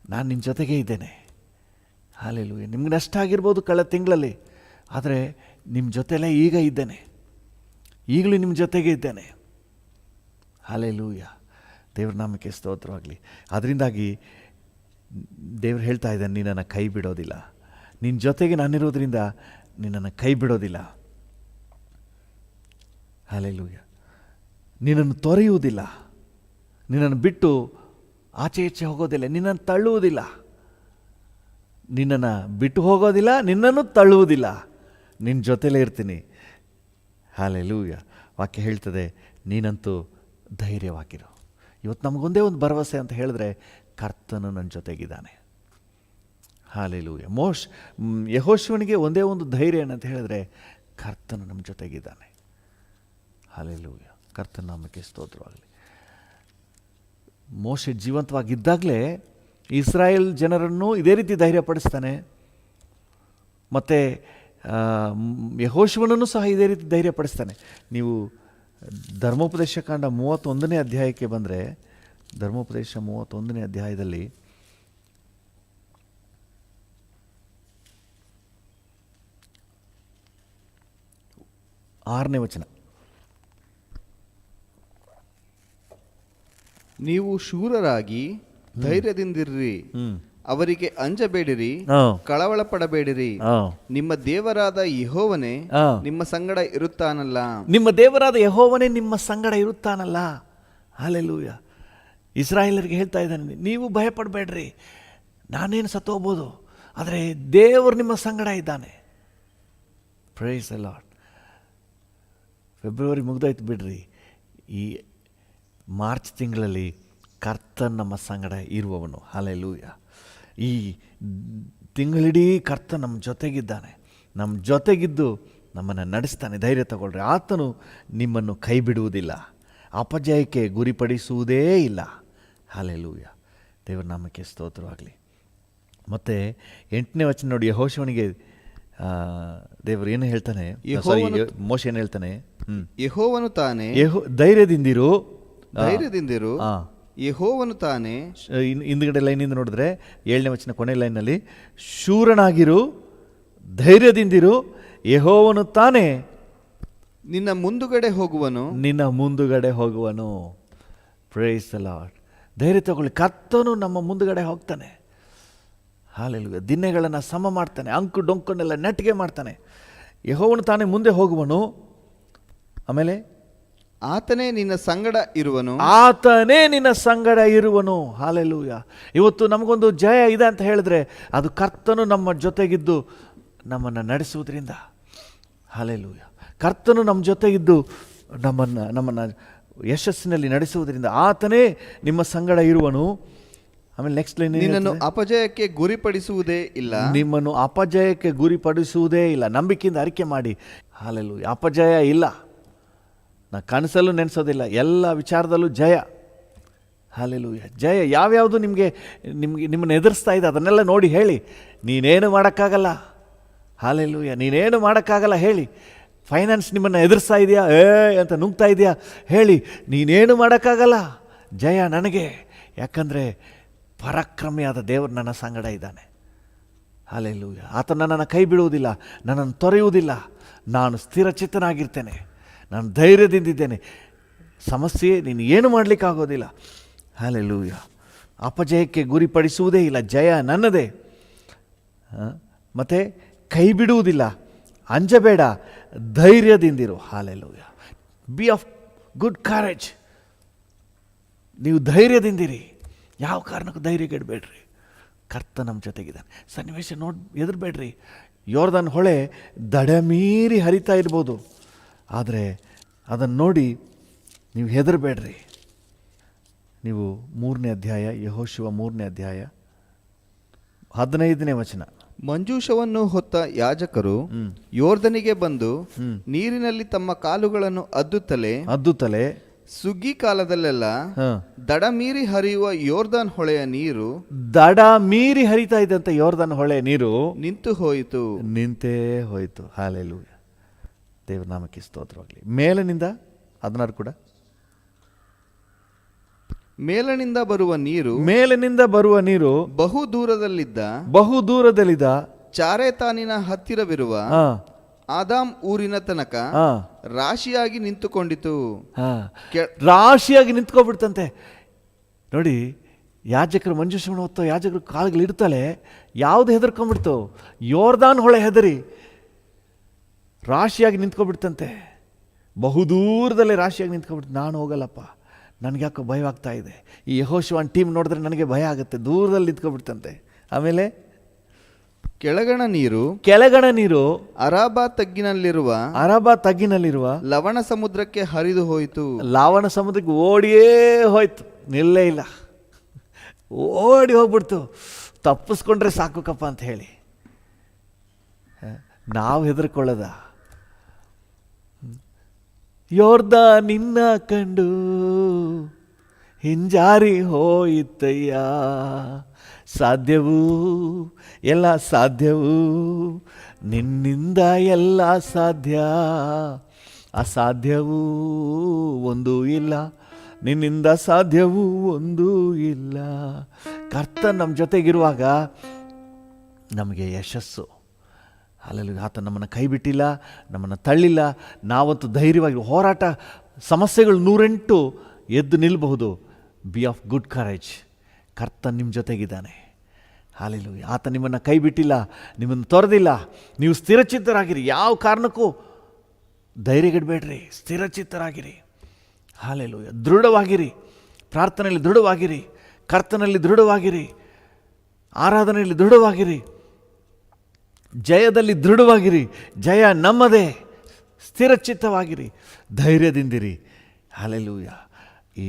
ನಾನು ನಿಮ್ಮ ಜೊತೆಗೆ ಇದ್ದೇನೆ. ಹಲ್ಲೆಲೂಯ. ನಿಮ್ಗೆ ನಷ್ಟ ಆಗಿರ್ಬೋದು ಕಳೆದ ತಿಂಗಳಲ್ಲಿ, ಆದರೆ ನಿಮ್ಮ ಜೊತೆಲೇ ಈಗ ಇದ್ದೇನೆ, ಈಗಲೂ ನಿಮ್ಮ ಜೊತೆಗೆ ಇದ್ದೇನೆ. ಹಲ್ಲೆಲೂಯ. ದೇವ್ರ ನಾಮಕ್ಕೆ ಸ್ತೋತ್ರವಾಗಲಿ. ಅದರಿಂದಾಗಿ ದೇವ್ರು ಹೇಳ್ತಾ ಇದ್ದಾನೆ, ನಿನ್ನನ್ನು ಕೈ ಬಿಡೋದಿಲ್ಲ, ನಿನ್ನ ಜೊತೆಗೆ ನಾನಿರೋದ್ರಿಂದ ನಿನ್ನನ್ನು ಕೈ ಬಿಡೋದಿಲ್ಲ. ಹಲ್ಲೆಲೂಯ. ನಿನ್ನನ್ನು ತೊರೆಯುವುದಿಲ್ಲ, ನಿನ್ನನ್ನು ಬಿಟ್ಟು ಆಚೆ ಈಚೆ ಹೋಗೋದಿಲ್ಲ, ನಿನ್ನನ್ನು ತಳ್ಳುವುದಿಲ್ಲ, ನಿನ್ನನ್ನು ಬಿಟ್ಟು ಹೋಗೋದಿಲ್ಲ, ನಿನ್ನನ್ನು ತಳ್ಳುವುದಿಲ್ಲ, ನಿನ್ನ ಜೊತೆಲೇ ಇರ್ತೀನಿ. ಹಲ್ಲೆಲೂಯ. ವಾಕ್ಯ ಹೇಳ್ತದೆ, ನೀನಂತೂ ಧೈರ್ಯವಾಗಿರು. ಇವತ್ತು ನಮಗೊಂದೇ ಒಂದು ಭರವಸೆ ಅಂತ ಹೇಳಿದ್ರೆ, ಕರ್ತನು ನನ್ನ ಜೊತೆಗಿದ್ದಾನೆ. ಹಲ್ಲೆಲೂಯ. ಯೆಹೋಶುವನಿಗೆ ಒಂದೇ ಒಂದು ಧೈರ್ಯ ಏನಂತ ಹೇಳಿದ್ರೆ, ಕರ್ತನು ನಮ್ಮ ಜೊತೆಗಿದ್ದಾನೆ. ಹಲ್ಲೆಲೂಯ. ಕರ್ತನ ನಾಮಕ್ಕೆ ಸ್ತೋತ್ರವಾಗಲಿ. ಮೋಶೆ ಜೀವಂತವಾಗಿದ್ದಾಗಲೇ ಇಸ್ರಾಯೇಲ್ ಜನರನ್ನು ಇದೇ ರೀತಿ ಧೈರ್ಯಪಡಿಸ್ತಾನೆ, ಮತ್ತು ಯೆಹೋಶುವನನ್ನು ಸಹ ಇದೇ ರೀತಿ ಧೈರ್ಯಪಡಿಸ್ತಾನೆ. ನೀವು ಧರ್ಮೋಪದೇಶ ಕಾಂಡ 31ನೇ ಅಧ್ಯಾಯಕ್ಕೆ ಬಂದರೆ, ಧರ್ಮೋಪದೇಶ 31ನೇ ಅಧ್ಯಾಯದಲ್ಲಿ 6ನೇ ವಚನ. ನೀವು ಶೂರರಾಗಿ ಧೈರ್ಯದಿಂದಿರ್ರಿ, ಅವರಿಗೆ ಅಂಜಬೇಡಿರಿ, ಕಳವಳ ಪಡಬೇಡಿರಿ. ನಿಮ್ಮ ದೇವರಾದ ಯೆಹೋವನೇ ನಿಮ್ಮ ಸಂಗಡ ಇರುತ್ತಾನಲ್ಲ. ಹಲ್ಲೆಲೂಯ. ಇಸ್ರಾಯೇಲರಿಗೆ ಹೇಳ್ತಾ ಇದ್ದಾನೆ, ನೀವು ಭಯಪಡಬೇಡ್ರಿ, ನಾನೇನು ಸತ್ತು ಹೋಗ್ಬೋದು, ಆದರೆ ದೇವರು ನಿಮ್ಮ ಸಂಗಡ ಇದ್ದಾನೆ. Praise the Lord. ಫೆಬ್ರವರಿ ಮುಗ್ದಾಯ್ತು ಬಿಡ್ರಿ, ಈ ಮಾರ್ಚ್ ತಿಂಗಳಲ್ಲಿ ಕರ್ತನ್ ನಮ್ಮ ಸಂಗಡ ಇರುವವನು. ಹಲ್ಲೆಲೂಯ. ಈ ತಿಂಗಳಿಡೀ ಕರ್ತ ನಮ್ಮ ಜೊತೆಗಿದ್ದಾನೆ, ನಮ್ಮ ಜೊತೆಗಿದ್ದು ನಮ್ಮನ್ನು ನಡೆಸ್ತಾನೆ. ಧೈರ್ಯ ತಗೊಳ್ರಿ, ಆತನು ನಿಮ್ಮನ್ನು ಕೈ ಬಿಡುವುದಿಲ್ಲ, ಅಪಜಯಕ್ಕೆ ಗುರಿಪಡಿಸುವುದೇ ಇಲ್ಲ. ಹಲ್ಲೆಲೂಯ. ದೇವರ ನಾಮಕ್ಕೆ ಸ್ತೋತ್ರವಾಗಲಿ. ಮತ್ತು 8ನೇ ವಚನ ನೋಡಿ, ಯೆಹೋಶುವನಿಗೆ ದೇವರು ಏನು ಹೇಳ್ತಾನೆ, ಮೋಶೆ ಏನು ಹೇಳ್ತಾನೆ? ಯೆಹೋವನು ತಾನೇ ಧೈರ್ಯದಿಂದಿರು, ಯೆಹೋವನು ತಾನೇ. ಹಿಂದ್ಗಡೆ ಲೈನಿಂದ ನೋಡಿದ್ರೆ 7ನೇ ವಚನ ಕೊನೆ ಲೈನಲ್ಲಿ, ಶೂರನಾಗಿರು, ಧೈರ್ಯದಿಂದಿರು, ಯೆಹೋವನು ತಾನೇ ನಿನ್ನ ಮುಂದುಗಡೆ ಹೋಗುವನು. Praise the Lord. ಧೈರ್ಯ ತಗೊಳ್ಳಿ, ಕರ್ತನು ನಮ್ಮ ಮುಂದುಗಡೆ ಹೋಗ್ತಾನೆ. ಹಲ್ಲೆಲೂಯ. ದಿನಗಳನ್ನು ಸಮ ಮಾಡ್ತಾನೆ, ಅಂಕು ಡೊಂಕನ್ನೆಲ್ಲ ನೆಟ್ಟಿಗೆ ಮಾಡ್ತಾನೆ. ಯೆಹೋವನು ತಾನೇ ಮುಂದೆ ಹೋಗುವನು. ಆಮೇಲೆ ಆತನೇ ನಿನ್ನ ಸಂಗಡ ಇರುವನು. ಹಲ್ಲೆಲೂಯ. ಇವತ್ತು ನಮಗೊಂದು ಜಯ ಇದೆ ಅಂತ ಹೇಳಿದ್ರೆ ಅದು ಕರ್ತನು ನಮ್ಮ ಜೊತೆಗಿದ್ದು ನಮ್ಮನ್ನು ನಡೆಸುವುದರಿಂದ. ಹಲ್ಲೆಲೂಯ. ಕರ್ತನು ನಮ್ಮ ಜೊತೆಗಿದ್ದು ನಮ್ಮನ್ನು ಯಶಸ್ಸಿನಲ್ಲಿ ನಡೆಸುವುದರಿಂದ ಆತನೇ ನಿಮ್ಮ ಸಂಗಡ ಇರುವನು. ಆಮೇಲೆ ನೆಕ್ಸ್ಟ್ ಲೈನ್, ನಿನ್ನನ್ನು ಅಪಜಯಕ್ಕೆ ಗುರಿಪಡಿಸುವುದೇ ಇಲ್ಲ. ನಂಬಿಕೆಯಿಂದ ಅರಿಕೆ ಮಾಡಿ. ಹಲ್ಲೆಲೂಯ. ಅಪಜಯ ಇಲ್ಲ, ನಾ ಕನಸಲ್ಲೂ ನೆನೆಸೋದಿಲ್ಲ, ಎಲ್ಲ ವಿಚಾರದಲ್ಲೂ ಜಯ. ಹಲ್ಲೆಲೂಯ. ಜಯ ಯಾವ್ಯಾವುದು ನಿಮ್ಮನ್ನು ಎದುರಿಸ್ತಾ ಇದೆ ಅದನ್ನೆಲ್ಲ ನೋಡಿ ಹೇಳಿ, ನೀನೇನು ಮಾಡೋಕ್ಕಾಗಲ್ಲ. ಹಲ್ಲೆಲೂಯ. ನೀನೇನು ಮಾಡೋಕ್ಕಾಗಲ್ಲ ಹೇಳಿ. ಫೈನಾನ್ಸ್ ನಿಮ್ಮನ್ನು ಎದುರಿಸ್ತಾ ಇದೆಯಾ, ಅಂತ ನುಗ್ತಾ ಇದೆಯಾ, ಹೇಳಿ, ನೀನೇನು ಮಾಡೋಕ್ಕಾಗಲ್ಲ, ಜಯ ನನಗೆ, ಯಾಕಂದರೆ ಪರಾಕ್ರಮಿಯಾದ ದೇವರು ನನ್ನ ಸಂಗಡ ಇದ್ದಾನೆ. ಹಲ್ಲೆಲೂಯ. ಆತ ನನ್ನನ್ನು ಕೈ ಬಿಡುವುದಿಲ್ಲ, ನನ್ನನ್ನು ತೊರೆಯುವುದಿಲ್ಲ. ನಾನು ಸ್ಥಿರಚಿತ್ತನಾಗಿರ್ತೇನೆ, ನಾನು ಧೈರ್ಯದಿಂದಿದ್ದೇನೆ. ಸಮಸ್ಯೆ ನೀನು ಏನು ಮಾಡಲಿಕ್ಕಾಗೋದಿಲ್ಲ. ಹಲ್ಲೆಲೂಯ. ಅಪಜಯಕ್ಕೆ ಗುರಿಪಡಿಸುವುದೇ ಇಲ್ಲ, ಜಯ ನನ್ನದೇ. ಮತ್ತು ಕೈ ಬಿಡುವುದಿಲ್ಲ, ಅಂಜಬೇಡ, ಧೈರ್ಯದಿಂದಿರು. Hallelujah. Be of good courage. ನೀವು ಧೈರ್ಯದಿಂದಿರಿ, ಯಾವ ಕಾರಣಕ್ಕೂ ಧೈರ್ಯಗೆಡಬೇಡ್ರಿ. ಕರ್ತ ನಮ್ಮ ಜೊತೆಗಿದ್ದಾನೆ. ಸನ್ನಿವೇಶ ನೋಡಿ ಹೆದರಬೇಡ್ರಿ. ಯೋರ್ದನ್ ಹೊಳೆ ದಡಮೀರಿ ಹರಿತಾ ಇರ್ಬೋದು, ಆದರೆ ಅದನ್ನು ನೋಡಿ ನೀವು ಹೆದರಬೇಡ್ರಿ. ನೀವು 3ನೇ ಅಧ್ಯಾಯ, ಯೆಹೋಶುವ 3ನೇ ಅಧ್ಯಾಯ 15ನೇ ವಚನ. ಮಂಜೂಷವನ್ನು ಹೊತ್ತ ಯಾಜಕರು ಯೋರ್ದನಿಗೆ ಬಂದು ನೀರಿನಲ್ಲಿ ತಮ್ಮ ಕಾಲುಗಳನ್ನು ಅದ್ದುತ್ತಲೇ ಸುಗ್ಗಿ ಕಾಲದಲ್ಲೆಲ್ಲ ದಡ ಮೀರಿ ಹರಿಯುವ ಯೋರ್ದನ್ ಹೊಳೆಯ ನೀರು, ದಡ ಮೀರಿ ಹರಿತಾ ಇದ್ದಂತ ಯೋರ್ದನ್ ಹೊಳೆ ನೀರು ನಿಂತೇ ಹೋಯಿತು. ಹಾಲೆಲೂಯ. ದೇವರ ನಾಮಕ್ಕೆ ಸ್ತೋತ್ರವಾಗಲಿ. ಮೇಲಿನಿಂದ 16 ಕೂಡ, ಮೇಲಿನಿಂದ ಬರುವ ನೀರು ಬಹು ದೂರದಲ್ಲಿದ್ದ ಚಾರೆತಾನಿನ ಹತ್ತಿರವಿರುವ ಆದಾಮ್ ಊರಿನ ತನಕ ರಾಶಿಯಾಗಿ ನಿಂತುಕೊಂಡಿತು. ರಾಶಿಯಾಗಿ ನಿಂತ್ಕೊಬಿಡ್ತಂತೆ. ನೋಡಿ, ಯಾಜಕರು ಮಂಜೂಷವನ್ನು ಹೊತ್ತು ಯಾಜಕರು ಕಾಲುಗಳು ಇಡ್ತಲೆ, ಯಾವ್ದು ಹೆದರ್ಕೊಂಡ್ಬಿಡ್ತು? ಯೋರ್ದಾನ್ ಹೊಳೆ ಹೆದರಿ ರಾಶಿಯಾಗಿ ನಿಂತ್ಕೊಬಿಡ್ತಂತೆ. ಬಹುದೂರದಲ್ಲೇ ರಾಶಿಯಾಗಿ ನಿಂತ್ಕೊಬಿಡ್ತು. ನಾನು ಹೋಗಲ್ಲಪ್ಪ, ನನಗೆ ಯಾಕೋ ಭಯವಾಗ್ತಾ ಇದೆ. ಈ ಯೆಹೋಶುವನ ಟೀಮ್ ನೋಡಿದ್ರೆ ನನಗೆ ಭಯ ಆಗುತ್ತೆ. ದೂರದಲ್ಲಿ ನಿಂತ್ಕೊಬಿಡ್ತಂತೆ. ಆಮೇಲೆ ಕೆಳಗಣ ನೀರು ಅರಾಬಾ ತಗ್ಗಿನಲ್ಲಿರುವ ಲವಣ ಸಮುದ್ರಕ್ಕೆ ಹರಿದು ಹೋಯಿತು. ಲವಣ ಸಮುದ್ರಕ್ಕೆ ಓಡಿಯೇ ಹೋಯ್ತು, ನಿಲ್ಲೇ ಇಲ್ಲ, ಓಡಿ ಹೋಗ್ಬಿಡ್ತು. ತಪ್ಪಿಸ್ಕೊಂಡ್ರೆ ಸಾಕುಕಪ್ಪ ಅಂತ ಹೇಳಿ ನಾವು ಹೆದರ್ಕೊಳ್ಳೋದ? ಯೋರ್ದಾನ್ ನಿನ್ನ ಕಂಡು ಹಿಂಜಾರಿ ಹೋಯಿತಯ್ಯ. ಸಾಧ್ಯವೂ ಎಲ್ಲ ಸಾಧ್ಯವೂ ನಿನ್ನಿಂದ, ಎಲ್ಲ ಸಾಧ್ಯ, ಅಸಾಧ್ಯವೂ ಒಂದೂ ಇಲ್ಲ, ನಿನ್ನಿಂದ ಸಾಧ್ಯವೂ ಒಂದೂ ಇಲ್ಲ. ಕರ್ತ ನಮ್ಮ ಜೊತೆಗಿರುವಾಗ ನಮಗೆ ಯಶಸ್ಸು. ಅಲ್ಲಲ್ಲಿ ಆತ ನಮ್ಮನ್ನು ಕೈ ಬಿಟ್ಟಿಲ್ಲ, ನಮ್ಮನ್ನು ತಳ್ಳಿಲ್ಲ. ನಾವಂತೂ ಧೈರ್ಯವಾಗಿ ಹೋರಾಟ, ಸಮಸ್ಯೆಗಳು 108 ಎದ್ದು ನಿಲ್ಲಬಹುದು. Be of good courage. ಕರ್ತ ನಿಮ್ಮ ಜೊತೆಗಿದ್ದಾನೆ. ಹಾಲೆಲೂಯಾ. ಆತ ನಿಮ್ಮನ್ನು ಕೈ ಬಿಟ್ಟಿಲ್ಲ, ನಿಮ್ಮನ್ನು ತೊರೆದಿಲ್ಲ. ನೀವು ಸ್ಥಿರಚಿತ್ತರಾಗಿರಿ, ಯಾವ ಕಾರಣಕ್ಕೂ ಧೈರ್ಯಗೆಡಬೇಡ್ರಿ, ಸ್ಥಿರಚಿತ್ತರಾಗಿರಿ. ಹಾಲೆಲೂಯಾ. ದೃಢವಾಗಿರಿ, ಪ್ರಾರ್ಥನೆಯಲ್ಲಿ ದೃಢವಾಗಿರಿ, ಕರ್ತನಲ್ಲಿ ದೃಢವಾಗಿರಿ, ಆರಾಧನೆಯಲ್ಲಿ ದೃಢವಾಗಿರಿ, ಜಯದಲ್ಲಿ ದೃಢವಾಗಿರಿ. ಜಯ ನಮ್ಮದೇ. ಸ್ಥಿರಚಿತ್ತವಾಗಿರಿ, ಧೈರ್ಯದಿಂದಿರಿ. ಹಾಲೆಲೂಯಾ. ಈ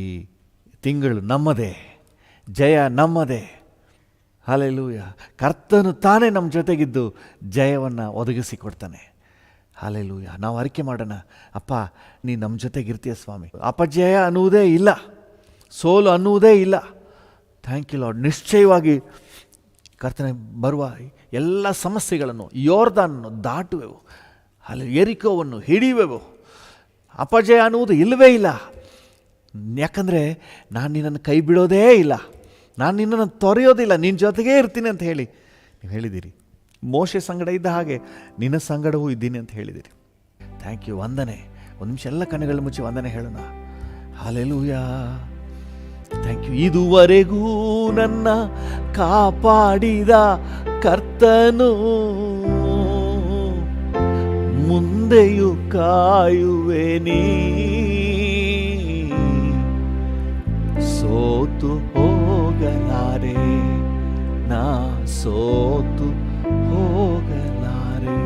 ತಿಂಗಳು ನಮ್ಮದೇ, ಜಯ ನಮ್ಮದೇ. ಹಾಲೆಲೂಯಾ. ಕರ್ತನು ತಾನೇ ನಮ್ಮ ಜೊತೆಗಿದ್ದು ಜಯವನ್ನು ಒದಗಿಸಿಕೊಡ್ತಾನೆ. ಹಾಲೆಲೂಯಾ. ನಾವು ಅರಿಕೆ ಮಾಡೋಣ, ಅಪ್ಪ ನೀ ನಮ್ಮ ಜೊತೆಗಿರ್ತೀಯ ಸ್ವಾಮಿ. ಅಪಜಯ ಅನ್ನುವುದೇ ಇಲ್ಲ, ಸೋಲು ಅನ್ನುವುದೇ ಇಲ್ಲ. Thank you Lord. ನಿಶ್ಚಯವಾಗಿ ಕರ್ತನೆ ಬರುವ ಎಲ್ಲ ಸಮಸ್ಯೆಗಳನ್ನು, ಯೋರ್ದಾನನ್ನು ದಾಟುವೆವು. ಅಲ್ಲಿ ಯೆರಿಕೋವನ್ನು ಹಿಡಿಯುವೆವು. ಅಪಜಯ ಅನ್ನುವುದು ಇಲ್ಲವೇ ಇಲ್ಲ. ಯಾಕಂದರೆ ನಾನು ನಿನ್ನನ್ನು ಕೈ ಬಿಡೋದೇ ಇಲ್ಲ, ನಾನು ನಿನ್ನನ್ನು ತೊರೆಯೋದಿಲ್ಲ, ನಿನ್ನ ಜೊತೆಗೇ ಇರ್ತೀನಿ ಅಂತ ಹೇಳಿ ನೀವು ಹೇಳಿದ್ದೀರಿ. ಮೋಶೆ ಸಂಗಡ ಇದ್ದ ಹಾಗೆ ನಿನ್ನ ಸಂಗಡವೂ ಇದ್ದೀನಿ ಅಂತ ಹೇಳಿದ್ದೀರಿ. Thank you. ವಂದನೆ. ಒಂದು ನಿಮಿಷ ಎಲ್ಲ ಕಣ್ಣುಗಳು ಮುಚ್ಚಿ ವಂದನೆ ಹೇಳೋಣ. ಹಾಲೆಲೂಯಾ. Thank you. ಇದುವರೆಗೂ ನನ್ನ ಕಾಪಾಡಿದ ಕರ್ತನು, ಮುಂದೆಯೂ ಕಾಯುವೆ ನೀ. ಸೋತು ಹೋಗಲಾರೆ, ನಾ ಸೋತು ಹೋಗಲಾರೆ.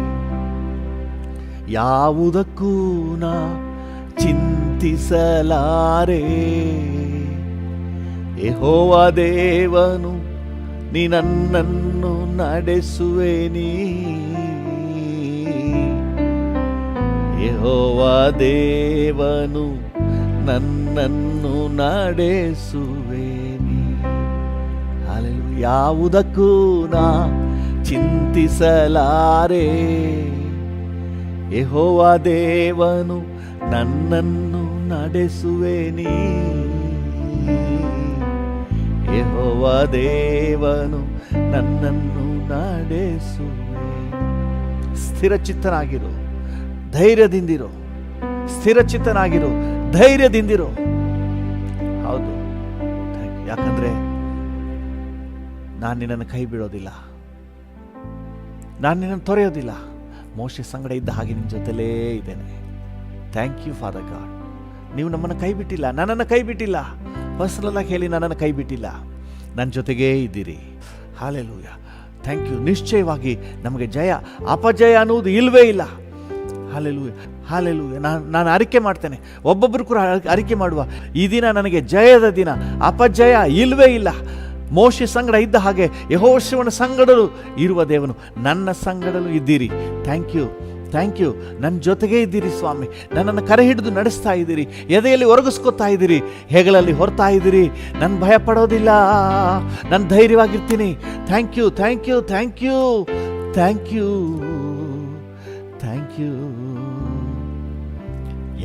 ಯಾವುದಕ್ಕೂ ನಾ ಚಿಂತಿಸಲಾರೆ. ಯೆಹೋವ ದೇವನು ನೀ ನನ್ನನ್ನು ನಡೆಸುವೆ ನೀ. ಯೆಹೋವ ದೇವನು ನನ್ನನ್ನು ನಡೆಸುವೆ ನೀ. ಹಾಲೆಲೂಯಾ. ಯಾವುದಕ್ಕೂ ನಾ ಚಿಂತಿಸಲಾರೆ. ಯೆಹೋವ ದೇವನು ನನ್ನನ್ನು ನಡೆಸುವೆ ನೀ. ಯೆಹೋವ ದೇವನು ನನ್ನನ್ನು ನಡೆಸುವೆ. ಸ್ಥಿರಚಿತ್ತನಾಗಿರು, ಧೈರ್ಯದಿಂದಿರು. ಸ್ಥಿರಚಿತ್ತನಾಗಿರು, ಧೈರ್ಯದಿಂದಿರು. ಹೌದು. ಯಾಕಂದರೆ ನಾನು ನಿನ್ನನ್ನು ಕೈ ಬಿಡೋದಿಲ್ಲ, ನಾನು ನಿನ್ನನ್ನು ತೊರೆಯೋದಿಲ್ಲ. ಮೋಶೆ ಸಂಗಡ ಇದ್ದ ಹಾಗೆ ನಿಮ್ಮ ಜೊತೆಲೇ ಇದ್ದೇನೆ. Thank you Father God. ನೀವು ನಮ್ಮನ್ನು ಕೈ ಬಿಟ್ಟಿಲ್ಲ, ನನ್ನನ್ನು ಕೈ ಬಿಟ್ಟಿಲ್ಲ. ಪರ್ಸನಲಾಗಿ ಹೇಳಿ, ನನ್ನನ್ನು ಕೈ ಬಿಟ್ಟಿಲ್ಲ, ನನ್ನ ಜೊತೆಗೇ ಇದ್ದೀರಿ. Hallelujah, thank you. ನಿಶ್ಚಯವಾಗಿ ನಮಗೆ ಜಯ ಅಪಜಯ ಅನ್ನುವುದು ಇಲ್ಲವೇ ಇಲ್ಲ. Hallelujah, hallelujah. ನಾನು ಅರಿಕೆ ಮಾಡ್ತೇನೆ, ಒಬ್ಬೊಬ್ಬರು ಕೂಡ ಅರಿಕೆ ಮಾಡುವ, ಈ ದಿನ ನನಗೆ ಜಯದ ದಿನ, ಅಪಜಯ ಇಲ್ಲವೇ ಇಲ್ಲ. ಮೋಶೆ ಸಂಗಡ ಇದ್ದ ಹಾಗೆ ಯೆಹೋಶುವನ ಸಂಗಡಲು ಇರುವ ದೇವನು ನನ್ನ ಸಂಗಡಲು ಇದ್ದೀರಿ. Thank you, thank you. ನನ್ನ ಜೊತೆಗೇ ಇದ್ದೀರಿ ಸ್ವಾಮಿ. ನನ್ನನ್ನು ಕರೆ ಹಿಡಿದು ನಡೆಸ್ತಾ ಇದ್ದೀರಿ, ಎದೆಯಲ್ಲಿ ಒರಗಿಸ್ಕೊತಾ ಇದ್ದೀರಿ, ಹೆಗಲಲ್ಲಿ ಹೊರ್ತಾ ಇದ್ದೀರಿ. ನಾನು ಭಯ ಪಡೋದಿಲ್ಲ, ನಾನು ಧೈರ್ಯವಾಗಿರ್ತೀನಿ. Thank you, thank you, thank you, thank you, thank you.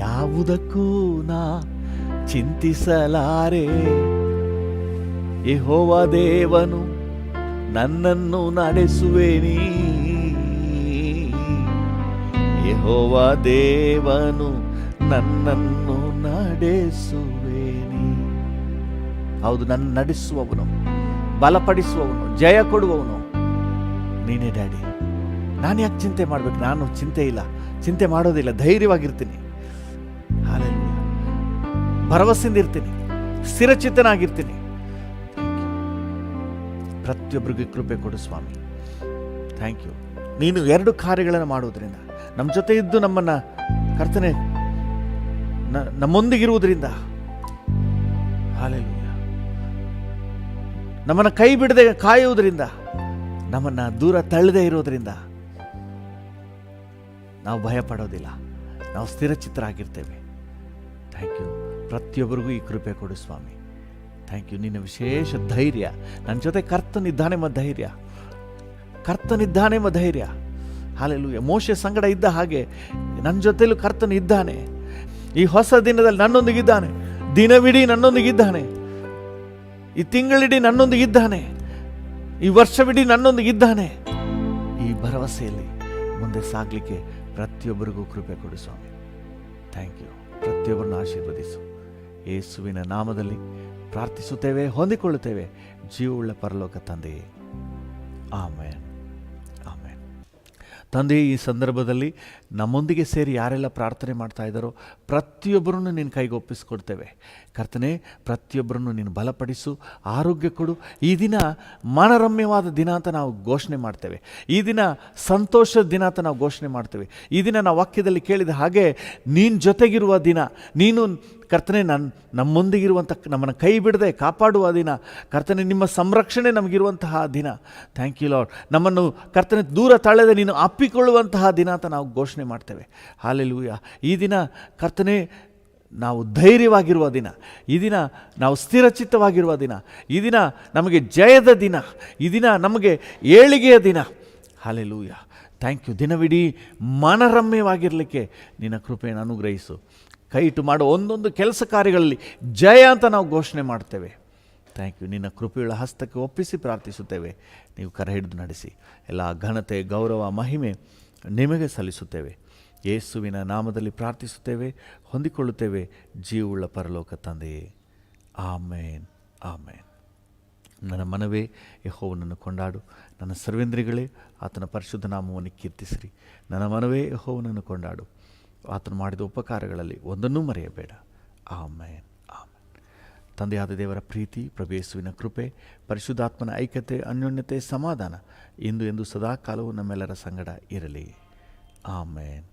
ಯಾವುದಕ್ಕೂ ನಾ ಚಿಂತಿಸಲಾರೆ, ಯೆಹೋವ ದೇವನು ನನ್ನನ್ನು ನಡೆಸುವೆನಿ. ಯೆಹೋವ ದೇವನು ನನ್ನನ್ನು ನಡೆಸುವೆನಿ. ಹೌದು, ನನ್ನ ನಡೆಸುವವನು, ಬಲಪಡಿಸುವವನು, ಜಯ ಕೊಡುವವನು ನೀನೇ ಡ್ಯಾಡಿ. ನಾನು ಯಾಕೆ ಚಿಂತೆ ಮಾಡಬೇಕು? ನಾನು ಚಿಂತೆ ಇಲ್ಲ, ಚಿಂತೆ ಮಾಡೋದಿಲ್ಲ, ಧೈರ್ಯವಾಗಿರ್ತೀನಿ. ಹಾಲೆಲೂಯ, ಭರವಸೆಯಿಂದ ಇರ್ತೀನಿ, ಸ್ಥಿರಚಿತ್ತನಾಗಿರ್ತೀನಿ. ಪ್ರತಿಯೊಬ್ಬರಿಗೂ ಕೃಪೆ ಕೊಡು ಸ್ವಾಮಿ. Thank you. ನೀನು 2 ಕಾರ್ಯಗಳನ್ನು ಮಾಡುವುದರಿಂದ, ನಮ್ಮ ಜೊತೆ ಇದ್ದು ನಮ್ಮನ್ನು ಕರ್ತನೆ ನಮ್ಮೊಂದಿಗಿರುವುದರಿಂದ, ಹಾಲೆಲೂಯ, ನಮ್ಮನ್ನು ಕೈ ಬಿಡದೆ ಕಾಯುವುದರಿಂದ, ನಮ್ಮನ್ನು ದೂರ ತಳ್ಳದೆ ಇರೋದರಿಂದ ನಾವು ಭಯ ಪಡೋದಿಲ್ಲ, ನಾವು ಸ್ಥಿರಚಿತ್ತರಾಗಿರ್ತೇವೆ. Thank you. ಪ್ರತಿಯೊಬ್ಬರಿಗೂ ಈ ಕೃಪೆ ಕೊಡು ಸ್ವಾಮಿ. Thank you. ನಿನ್ನ ವಿಶೇಷ ಧೈರ್ಯ, ನನ್ನ ಜೊತೆ ಕರ್ತನಿದ್ದಾನೆ ಎಂಬ ಧೈರ್ಯ, ಕರ್ತನಿದ್ದಾನೆ ಎಂಬ ಧೈರ್ಯ. ಹಾಲೆಲೂಯ. ಮೋಶೆ ಸಂಗಡ ಇದ್ದ ಹಾಗೆ ನನ್ನ ಜೊತೆಲೂ ಕರ್ತನು ಇದ್ದಾನೆ. ಈ ಹೊಸ ದಿನದಲ್ಲಿ ನನ್ನೊಂದಿಗಿದ್ದಾನೆ, ದಿನವಿಡೀ ನನ್ನೊಂದಿಗಿದ್ದಾನೆ, ಈ ತಿಂಗಳಿಡೀ ನನ್ನೊಂದಿಗಿದ್ದಾನೆ, ಈ ವರ್ಷವಿಡೀ ನನ್ನೊಂದಿಗಿದ್ದಾನೆ. ಈ ಭರವಸೆಯಲ್ಲಿ ಮುಂದೆ ಸಾಗಲಿಕ್ಕೆ ಪ್ರತಿಯೊಬ್ಬರಿಗೂ ಕೃಪೆ ಕೊಡು ಸ್ವಾಮಿ. Thank you. ಪ್ರತಿಯೊಬ್ಬರನ್ನು ಆಶೀರ್ವದಿಸು. ಯೇಸುವಿನ ನಾಮದಲ್ಲಿ ಪ್ರಾರ್ಥಿಸುತ್ತೇವೆ, ಹೊಂದಿಕೊಳ್ಳುತ್ತೇವೆ. ಜೀವವುಳ್ಳ ಪರಲೋಕ ತಂದೆಯೇ, ಆಮೇನ್, ಆಮೇನ್. ತಂದೆ, ಈ ಸಂದರ್ಭದಲ್ಲಿ ನಮ್ಮೊಂದಿಗೆ ಸೇರಿ ಯಾರೆಲ್ಲ ಪ್ರಾರ್ಥನೆ ಮಾಡ್ತಾ ಇದ್ದಾರೋ ಪ್ರತಿಯೊಬ್ಬರನ್ನು ನಿನ್ನ ಕೈಗೆ ಒಪ್ಪಿಸ್ಕೊಡ್ತೇವೆ. ಕರ್ತನೆ, ಪ್ರತಿಯೊಬ್ಬರನ್ನು ನೀನು ಬಲಪಡಿಸು, ಆರೋಗ್ಯ ಕೊಡು. ಈ ದಿನ ಮನರಮ್ಯವಾದ ದಿನ ಅಂತ ನಾವು ಘೋಷಣೆ ಮಾಡ್ತೇವೆ. ಈ ದಿನ ಸಂತೋಷದ ದಿನ ಅಂತ ನಾವು ಘೋಷಣೆ ಮಾಡ್ತೇವೆ. ಈ ದಿನ ನಾವು ವಾಕ್ಯದಲ್ಲಿ ಕೇಳಿದ ಹಾಗೆ ನೀನು ಜೊತೆಗಿರುವ ದಿನ, ನೀನು ಕರ್ತನೆ ನಮ್ಮೊಂದಿಗಿರುವಂಥ, ನಮ್ಮನ್ನು ಕೈ ಬಿಡದೆ ಕಾಪಾಡುವ ದಿನ. ಕರ್ತನೆ, ನಿಮ್ಮ ಸಂರಕ್ಷಣೆ ನಮಗಿರುವಂತಹ ದಿನ. Thank you Lord. ನಮ್ಮನ್ನು ಕರ್ತನೆ ದೂರ ತಳ್ಳದೆ ನೀನು ಅಪ್ಪಿಕೊಳ್ಳುವಂತಹ ದಿನ ಅಂತ ನಾವು ಘೋಷಣೆ ಮಾಡ್ತೇವೆ. ಹಾಲೆಲೂಯ. ಈ ದಿನ ಕರ್ತನೆ ನಾವು ಧೈರ್ಯವಾಗಿರುವ ದಿನ, ಈ ದಿನ ನಾವು ಸ್ಥಿರಚಿತ್ತವಾಗಿರುವ ದಿನ, ಈ ದಿನ ನಮಗೆ ಜಯದ ದಿನ, ಈ ದಿನ ನಮಗೆ ಏಳಿಗೆಯ ದಿನ. ಹಾಲೆಲೂಯ. Thank you. ದಿನವಿಡೀ ಮನರಮ್ಯವಾಗಿರಲಿಕ್ಕೆ ನಿನ್ನ ಕೃಪೆಯನ್ನು ಅನುಗ್ರಹಿಸು. ಕೈ ಇಟ್ಟು ಮಾಡೋ ಒಂದೊಂದು ಕೆಲಸ ಕಾರ್ಯಗಳಲ್ಲಿ ಜಯ ಅಂತ ನಾವು ಘೋಷಣೆ ಮಾಡ್ತೇವೆ. Thank you. ನಿನ್ನ ಕೃಪೆಯುಳ್ಳ ಹಸ್ತಕ್ಕೆ ಒಪ್ಪಿಸಿ ಪ್ರಾರ್ಥಿಸುತ್ತೇವೆ. ನೀವು ಕರೆ ಹಿಡಿದು ನಡೆಸಿ. ಎಲ್ಲ ಘನತೆ, ಗೌರವ, ಮಹಿಮೆ ನಿಮಗೆ ಸಲ್ಲಿಸುತ್ತೇವೆ. ಯೇಸುವಿನ ನಾಮದಲ್ಲಿ ಪ್ರಾರ್ಥಿಸುತ್ತೇವೆ, ಹೊಂದಿಕೊಳ್ಳುತ್ತೇವೆ. ಜೀವವುಳ್ಳ ಪರಲೋಕ ತಂದೆಯೇ, ಆಮೇನ್, ಆಮೇನ್. ನನ್ನ ಮನವೇ ಯೆಹೋವನನ್ನು ಕೊಂಡಾಡು, ನನ್ನ ಸರ್ವೇಂದ್ರಿಗಳೇ ಆತನ ಪರಿಶುದ್ಧ ನಾಮವನ್ನು ಕೀರ್ತಿಸಿರಿ. ನನ್ನ ಮನವೇ ಯೆಹೋವನನ್ನು ಕೊಂಡಾಡು, ಆತನು ಮಾಡಿದ ಉಪಕಾರಗಳಲ್ಲಿ ಒಂದನ್ನೂ ಮರೆಯಬೇಡ. ಆಮೇನ್, ಆಮೇನ್. ತಂದೆಯಾದ ದೇವರ ಪ್ರೀತಿ, ಪ್ರಭು ಯೇಸುವಿನ ಕೃಪೆ, ಪರಿಶುದ್ಧಾತ್ಮನ ಐಕ್ಯತೆ, ಅನ್ಯೋನ್ಯತೆ, ಸಮಾಧಾನ ಇಂದು ಎಂದು ಸದಾ ಕಾಲವು ನಮ್ಮೆಲ್ಲರ ಸಂಗಡ ಇರಲಿ. ಆಮೇನ್.